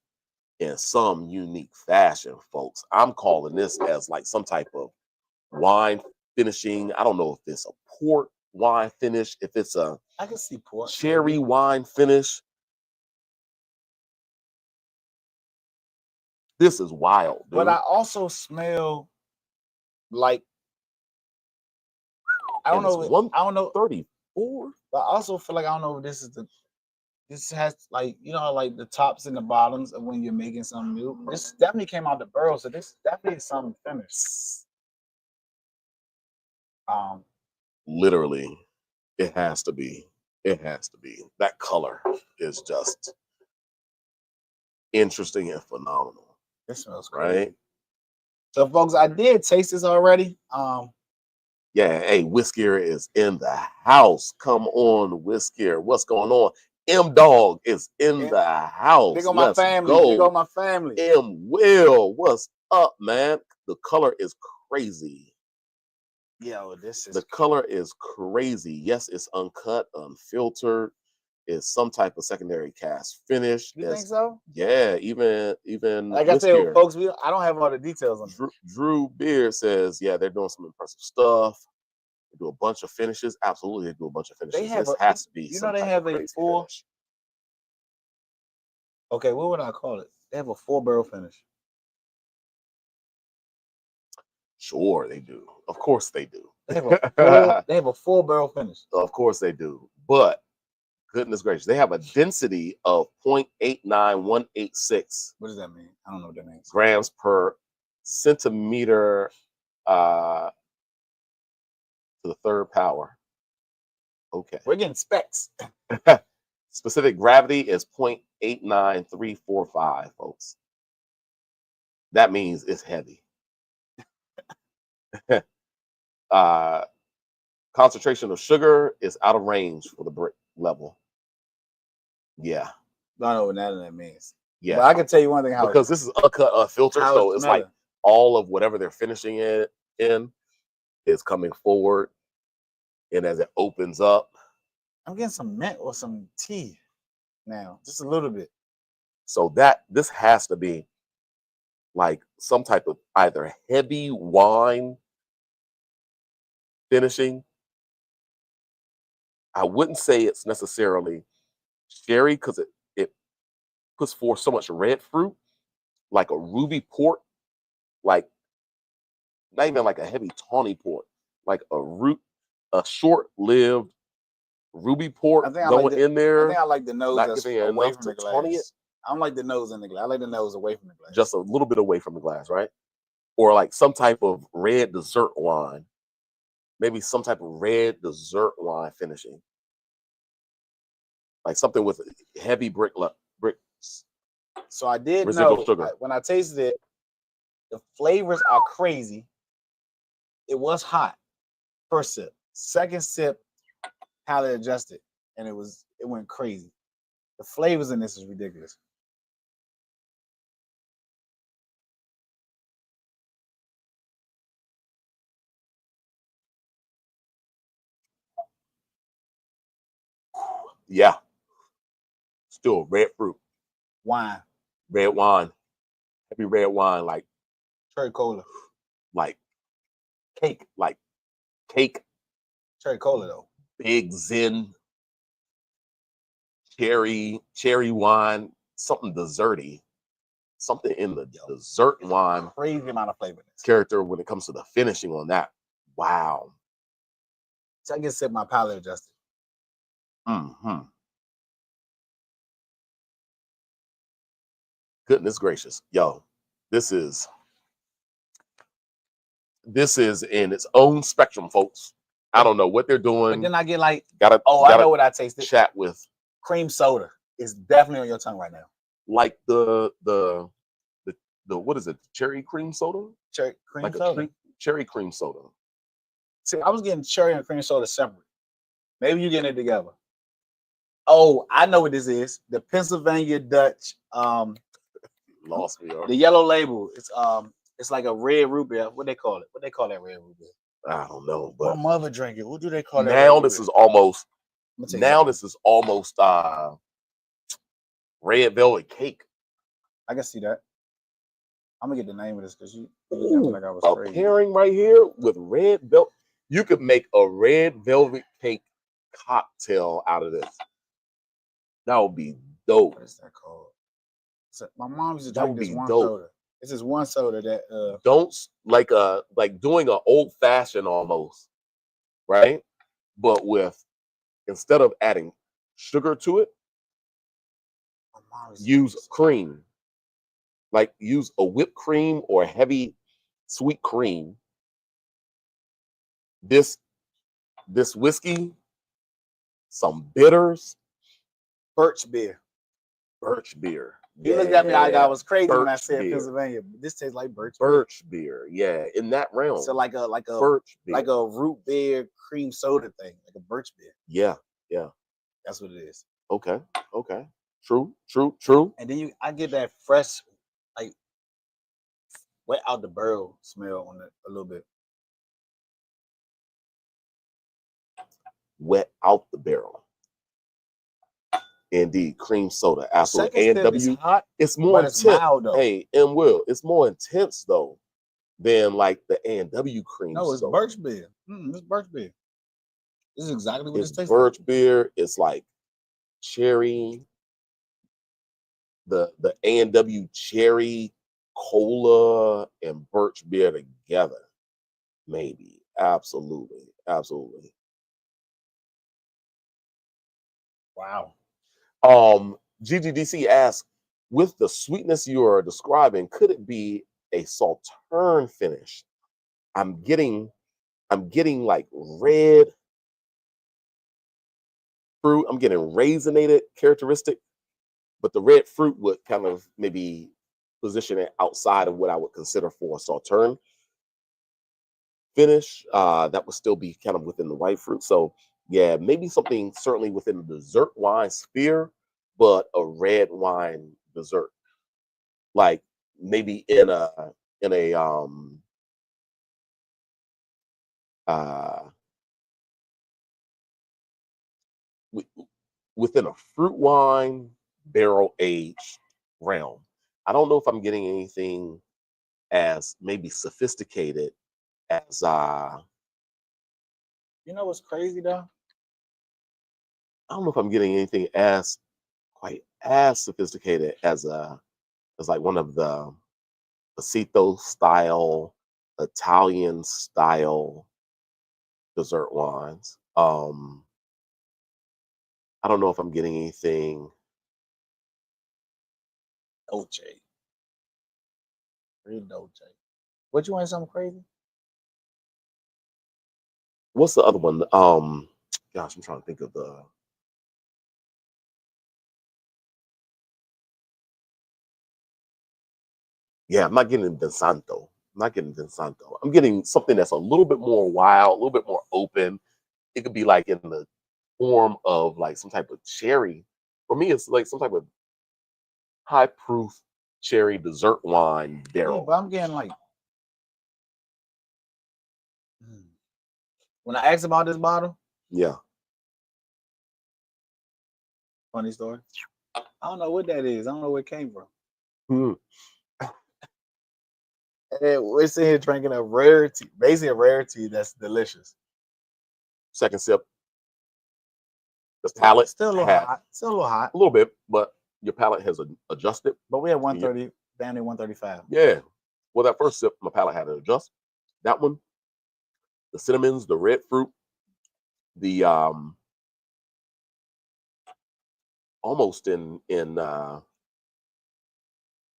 in some unique fashion, folks. I'm calling this as like some type of wine finishing. I don't know if it's a port wine finish, if it's a I can see port cherry maybe. wine finish. This is wild, dude. But I also smell like I don't know. I don't know. 34. But I also feel like I don't know if this is the. This has like you know how like the tops and the bottoms of when you're making something new. This definitely came out the barrel, so this definitely is something finished. Literally, it has to be. It has to be. That color is just interesting and phenomenal. This smells great. Right? So, folks, I did taste this already. Yeah, hey, Whiskier is in the house. Come on, Whiskier. What's going on? M Dog is in the house. Big on my family. Go. Big on my family. M Will, what's up, man? The color is crazy. Yo, this is the color is crazy. Yes, it's uncut, unfiltered. It's some type of secondary cast finish. You think so? Yeah, even like I said, folks, I don't have all the details on it. Drew Beard says, yeah, they're doing some impressive stuff. They do a bunch of finishes. Absolutely, they do a bunch of finishes. This has to be. You know, they have a full. Finish. Okay, what would I call it? They have a 4-barrel finish. Sure, they do. Of course, they do. They have a 4-barrel finish. Of course, they do. But goodness gracious, they have a density of 0.89186. What does that mean? I don't know what that means. Grams per centimeter to the third power. Okay. We're getting specs. Specific gravity is 0.89345, folks. That means it's heavy. Concentration of sugar is out of range for the brick level. Yeah. I don't know what that means. Yeah. But I can tell you one thing. Because this is uncut, unfiltered, so it's like all of whatever they're finishing it in is coming forward. And as it opens up, I'm getting some mint or some tea now, just a little bit. So this has to be like some type of either heavy wine finishing. I wouldn't say it's necessarily sherry because it puts forth so much red fruit, like a ruby port, like not even like a heavy tawny port, like a short-lived ruby port going in there. I think I like the nose that's away from the glass. I don't like the nose in the glass. I like the nose away from the glass. Just a little bit away from the glass, right? Or like some type of red dessert wine. Maybe some type of red dessert wine finishing. Like something with heavy bricks. So I did know when I tasted it, the flavors are crazy. It was hot. First sip. Second sip, palate adjusted. And it went crazy. The flavors in this is ridiculous. Yeah. Still red fruit. Wine. Red wine. Heavy red wine, like cherry cola. Like cake. Like cake. Cherry cola though. Big Zen. Cherry wine. Something desserty. Something in the dessert wine. Crazy amount of flavor. Character when it comes to the finishing on that. Wow. So I can set my palate adjusted. Mm-hmm. Goodness gracious. Yo, this is in its own spectrum, folks. I don't know what they're doing. But then I get like, I know what I tasted. Chat with cream soda. It's definitely on your tongue right now. Like the what is it? Cherry cream soda? Cherry cream soda. Cherry cream soda. See, I was getting cherry and cream soda separate. Maybe you getting it together. Oh, I know what this is. The Pennsylvania Dutch. Lost me. The yellow label. It's like a red root beer. What they call it? What they call that red root beer? I don't know, My but mother drank it. What do they call that? now this is almost. Now this is almost red velvet cake. I can see that. I'm gonna get the name of this because you like I was a crazy. Pairing right here with red velvet. You could make a red velvet cake cocktail out of this. That would be dope. What is that called? So my mom used to That drink would this be one dope. soda. It's this one soda that don't like doing an old fashioned almost, right? But with instead of adding sugar to it, use cream. Like use a whipped cream or heavy sweet cream. This whiskey, some bitters, birch beer. Birch beer. You looked at me like I was crazy when I birch said beer. Pennsylvania. This tastes like birch beer. Yeah, in that realm. So like a birch beer. like a root beer cream soda thing, like a birch beer. Yeah. That's what it is. Okay. True. And then I get that fresh, like wet out the barrel smell on it a little bit. Wet out the barrel. Indeed, cream soda. Absolutely. A&W. It's more intense. Hey, and Will, it's more intense though than like the A&W cream soda. No, it's birch beer. It's birch beer. This is exactly what this tastes birch like. Beer. It's like cherry. The A&W cherry, cola, and birch beer together. Maybe. Absolutely. Wow. GGDC asks, with the sweetness you are describing, could it be a Sauterne finish? I'm getting like red fruit. I'm getting raisinated characteristic, but the red fruit would kind of maybe position it outside of what I would consider for a Sauterne finish. That would still be kind of within the white fruit. So yeah, maybe something certainly within the dessert wine sphere, but a red wine dessert, like maybe in a within a fruit wine barrel aged realm. I don't know if I'm getting anything as maybe sophisticated as you know what's crazy though? I don't know if I'm getting anything as quite as sophisticated as like one of the Acito style, Italian style dessert wines. I don't know if I'm getting anything Dolce. Real Dolce. What, you want something crazy? What's the other one? Gosh, I'm trying to think of the. Yeah, I'm not getting Vinsanto. I'm getting something that's a little bit more wild, a little bit more open. It could be like in the form of like some type of cherry. For me, it's like some type of high proof cherry dessert wine barrel. Yeah, but I'm getting like when I asked about this bottle. Yeah. Funny story. I don't know what that is. I don't know where it came from. And we're sitting here drinking a rarity, basically a rarity that's delicious. Second sip. The palate still a little hot. Still a little hot. A little bit, but your palate has adjusted. But we had 130, family 135. Yeah. Well, that first sip, my palate had to adjust. That one, the cinnamons, the red fruit, the almost in a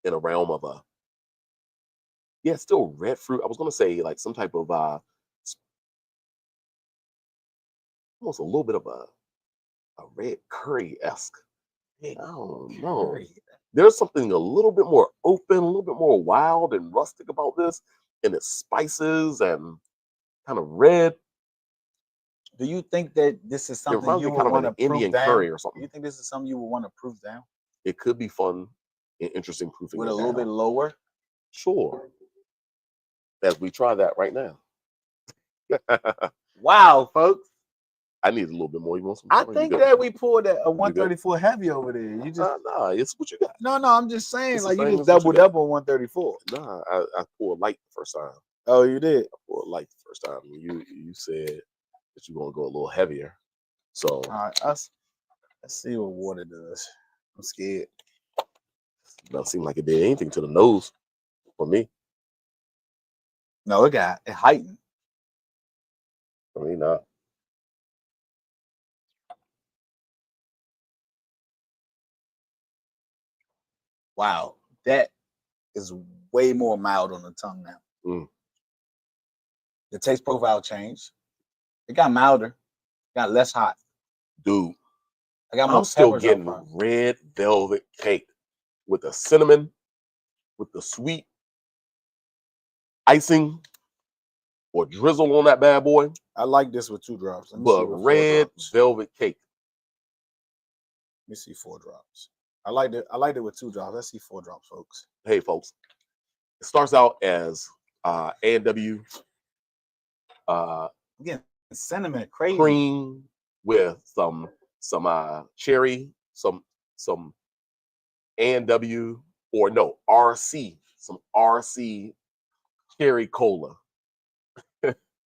realm of a still red fruit. I was gonna say like some type of almost a little bit of a red curry-esque. I don't know. There's something a little bit more open, a little bit more wild and rustic about this, and its spices and kind of red. Do you think that this is It something reminds you me would kind of want an to proof Indian down? curry or Do something. you think this is something you would want to proof down It could be fun and interesting proofing with it a little bit down. lower? Sure. As we try that right now. Wow, folks. I need a little bit more. You want some I more? You think good? that we poured a You good? 134 heavy over there. You just Nah, it's what you got. no. I'm just saying, It's the like you same just as what you doubled got. up on 134. Nah, I poured light the first time. Oh, you did. I poured light the first time. You said that you're gonna go a little heavier. So All right, let's see what water does. I'm scared. it doesn't seem like it did anything to the nose for me. No, it heightened. For me, not. Wow, that is way more mild on the tongue now. Mm. The taste profile changed. It got milder, got less hot. Dude, I got more I'm still peppers up getting front. red velvet cake with the cinnamon, with the sweet icing or drizzle on that bad boy. I like this with 2 drops. Let me see But with 4 red drops. velvet cake. Let me see 4 drops. I liked it with 2 drops. Let's see 4 drops, folks. Hey, folks. It starts out as A&W Again, cinnamon, crazy. cream with some cherry, some A&W or no RC, some RC cherry cola.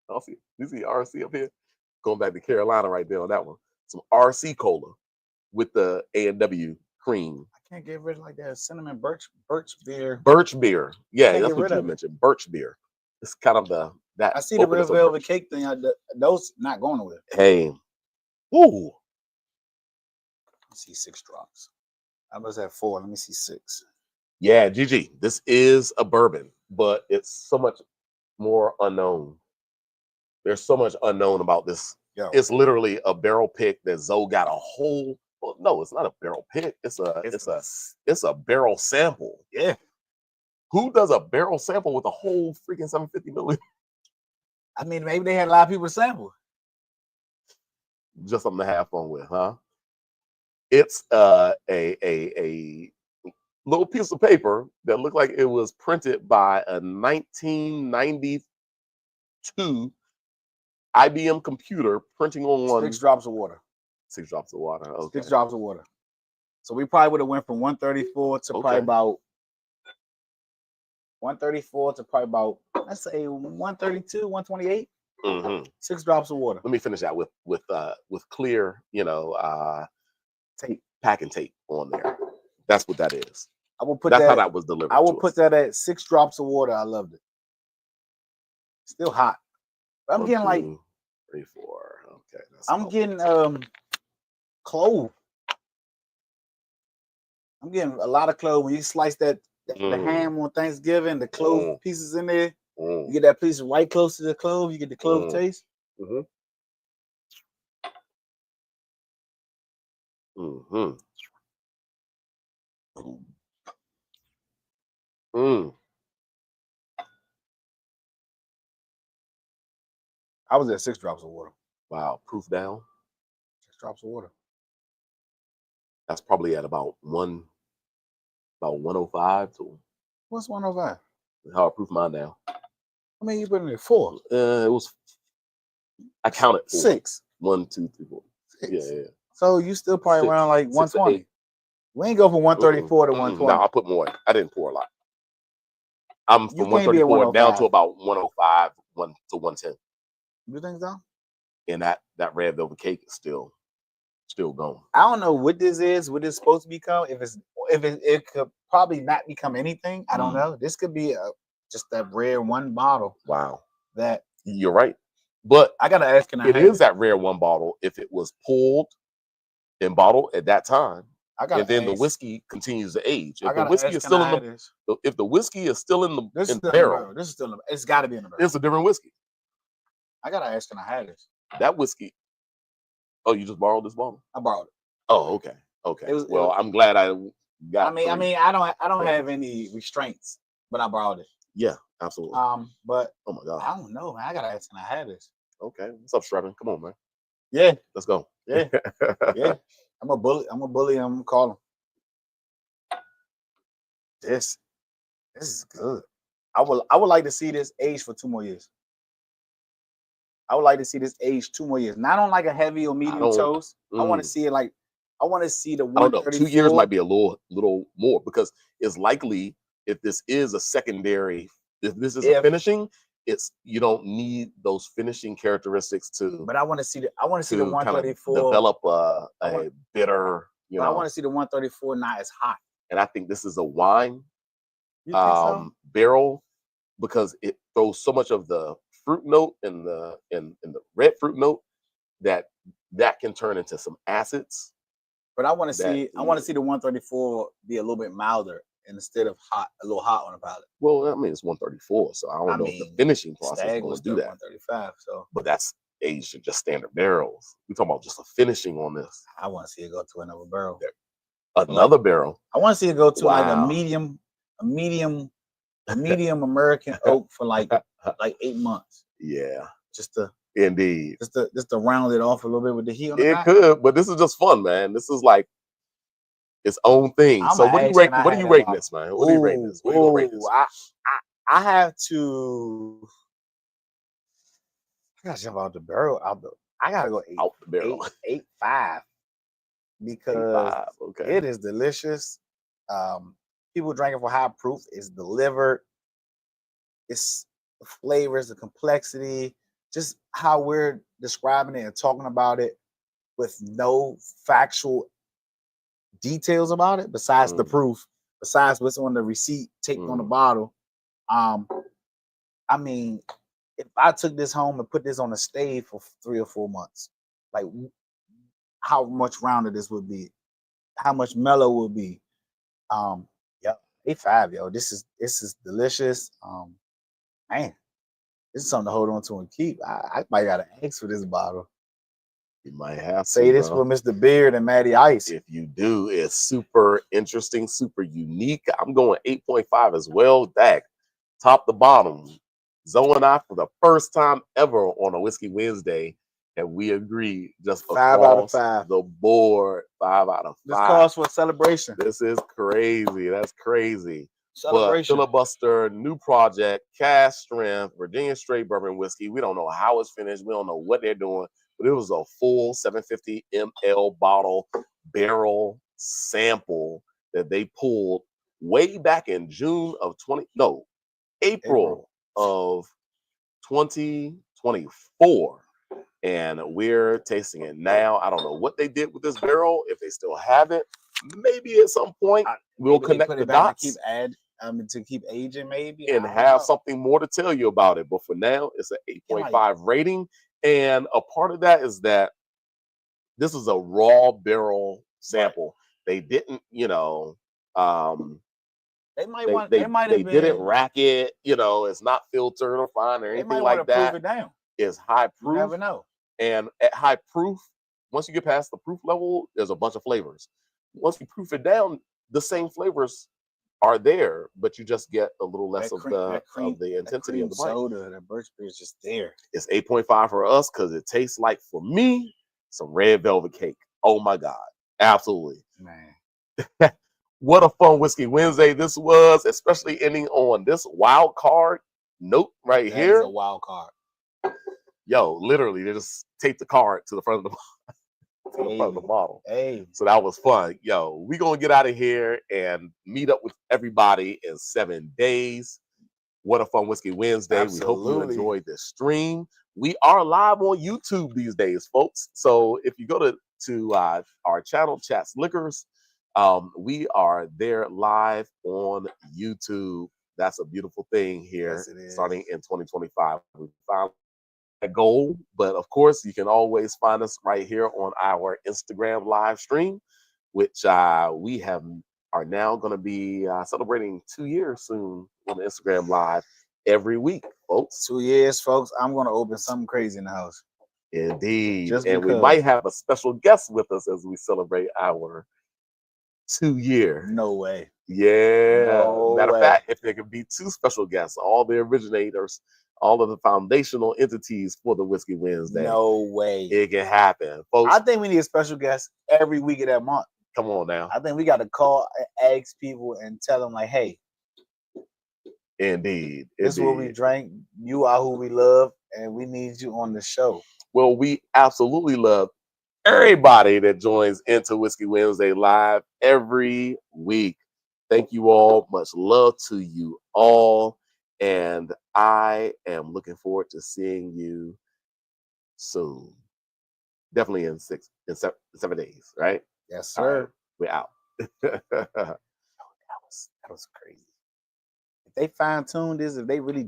I'll see. You see RC up here? Going back to Carolina right there on that one. Some RC cola with the A&W cream. I can't get rid of like that cinnamon birch beer. Birch beer. Yeah, Can't that's get what rid you of it. mentioned. Birch beer. It's kind of that. I see the red openness of velvet birch. cake thing. Those not going with. Hey, woo. Let's see 6 drops. I was at 4. Let me see 6. Yeah, GG. This is a bourbon, but it's so much more unknown. There's so much unknown about this. Yo, It's literally a barrel pick that Zoe got a whole. Well, no, it's not a barrel pick. It's a barrel sample. yeah. Who does a barrel sample with a whole freaking 750 milliliter? I mean, maybe they had a lot of people to sample. Just something to have fun with, huh? It's a little piece of paper that looked like it was printed by a 1992 IBM computer printing on 6 drops of water. 6 drops of water. Okay. 6 drops of water. So we probably would have went from 134 to probably about 134 to probably about, let's say 132, 128. 6 drops of water. Let me finish that with clear, tape, packing tape on there. That's what that is. I will put That's that. how that was delivered. I will put that at 6 drops of water. I loved it. Still hot. But I'm getting 1, like 2, 3, 4. Okay. I'm getting clove. I'm getting a lot of clove. When you slice the ham on Thanksgiving, the clove pieces in there, you get that piece right close to the clove, you get the clove taste. I was at 6 drops of water. Wow, proof down. 6 drops of water. That's probably at about 105 to. What's 105? How I proof mine down. I mean, you put in there 4. It was. I counted 4. 6. 1, 2, 3, 4. 6. Yeah. So you still probably around like 120. We ain't go from 134 to 120. No, I put more. I didn't pour a lot. I'm from You can't be at 134 down to 105. about 105, 1 to 110. You think so? And that red velvet cake is still going. I don't know what this is, what it's supposed to become. It could probably not become anything. I don't know. This could be just that rare one bottle. Wow. That you're right. But I gotta ask, it is that rare one bottle if it was pulled and bottled at that time. And then the whiskey continues to age. If the whiskey is still in if the whiskey is still in the barrel, this is still it's got to be in the barrel. It's a different whiskey. I gotta ask, can I have this? That whiskey. Oh, you just borrowed this bottle? I borrowed it. Oh, okay. Well, I'm glad I got. I mean, I don't have any restraints, but I borrowed it. Yeah, absolutely. But oh my god, I don't know, man. I gotta ask, can I have this? Okay, what's up, Stratton? Come on, man. Yeah, Let's go. yeah, yeah. I'm a bully. I'm a bully. I'm gonna call him. This is good. I would like to see this age for 2 more years. I would like to see this age 2 more years. Not on like a heavy or I medium don't. toast. I want to see it like I want to see the I don't know. 2 years 134. might be a little more because it's likely if this is a secondary, if this is a If finishing, it's you don't need those finishing characteristics but I want to see the to kind of 134. develop I want, a bitter, but I want to see the 134 not as hot. And I think this is a wine You think so? barrel because it throws so much of the fruit note and the red fruit note that can turn into some acids. But I want to That see the 134 be a little bit milder instead of hot, a little hot on the palate. Well, I mean it's 134, so I don't know if the finishing process is Stagg going was to do that. 135, so But that's aged in just standard barrels. We're talking about just a finishing on this. I want to see it go to another barrel. Another barrel. I want to see it go to like a Wow. medium American oak for like 8 months. Yeah. Just to Indeed. just to round it off a little bit with the heat on the It back. could, but this is just fun, man. This is like its own thing. So what do you rate? What do you rate this, man? What do you rate this? What do you rate this? I have to. I gotta jump out the barrel. I gotta go out the barrel. 8.5 because 8.5, okay. it is delicious. People drinking for high proof. It's delivered. It's the flavors, the complexity, just how we're describing it and talking about it with no factual details about it besides the proof, besides what's on the receipt taped on the bottle. I mean, if I took this home and put this on a stave for 3 or 4 months, like how much rounder this would be, how much mellow would be. Yep, 8.5, yo. This is delicious. Man, this is something to hold on to and keep. I might gotta ask for this bottle. You might have to say this for Mr. Beard and Matty Ice. If you do, it's super interesting, super unique. I'm going 8.5 as well. Stagg, top to bottom. Zoe and I, for the first time ever on a Whiskey Wednesday, and we agree just 5 out of 5. The board, 5 out of 5. This calls for a celebration. This is crazy. That's crazy. Celebration. But Filibuster, new project, cast strength, Virginia straight bourbon whiskey. We don't know how it's finished. We don't know what they're doing, but it was a full 750 ml bottle barrel sample that they pulled way back in April of 2024. And we're tasting it now. I don't know what they did with this barrel. If they still have it, maybe at some point we'll connect the dots. To keep aging, maybe, and have something more to tell you about it. But for now, it's an 8.5 rating. And a part of that is that this is a raw barrel sample. They didn't, they didn't rack it. It's not filtered or fine or anything like that. Proof it down. It's high proof. You never know. And at high proof, once you get past the proof level, there's a bunch of flavors. Once you proof it down, the same flavors are there, but you just get a little less of the intensity of the bite. Soda, that birch beer is just there. It's 8.5 for us because it tastes like, for me, some red velvet cake. Oh my God. Absolutely. Man. What a fun Whiskey Wednesday this was, especially ending on this wild card note right here. That is a wild card. Yo, literally, they just taped the card to the front of the bottle. Hey. So that was fun. Yo, we gonna get out of here and meet up with everybody in 7 days. What a fun Whiskey Wednesday. Absolutely. We hope you enjoyed this stream. We are live on YouTube these days, folks. So if you go to our channel, Chats Liquors, we are there live on YouTube. That's a beautiful thing here, starting in 2025. We found a goal, but of course you can always find us right here on our Instagram live stream, which we are now going to be celebrating 2 years soon on the Instagram live every week, folks. 2 years, folks. I'm going to open something crazy in the house. Indeed. And we might have a special guest with us as we celebrate our 2-year. No way. Yeah. No Matter of way. fact, if there could be 2 special guests, all the originators, all of the foundational entities for the Whiskey Wednesday, No way. it can happen, folks. I think we need a special guest every week of that month. Come on now. I think we got to call and ask people and tell them like, hey, Indeed. this is what we drank. You are who we love, and we need you on the show. Well, we absolutely love everybody that joins into Whiskey Wednesday live every week. Thank you all. Much love to you all. And I am looking forward to seeing you soon. Definitely in 7 days, right? Yes, All sir. right, we're out. That was crazy. If they fine-tuned this, if they really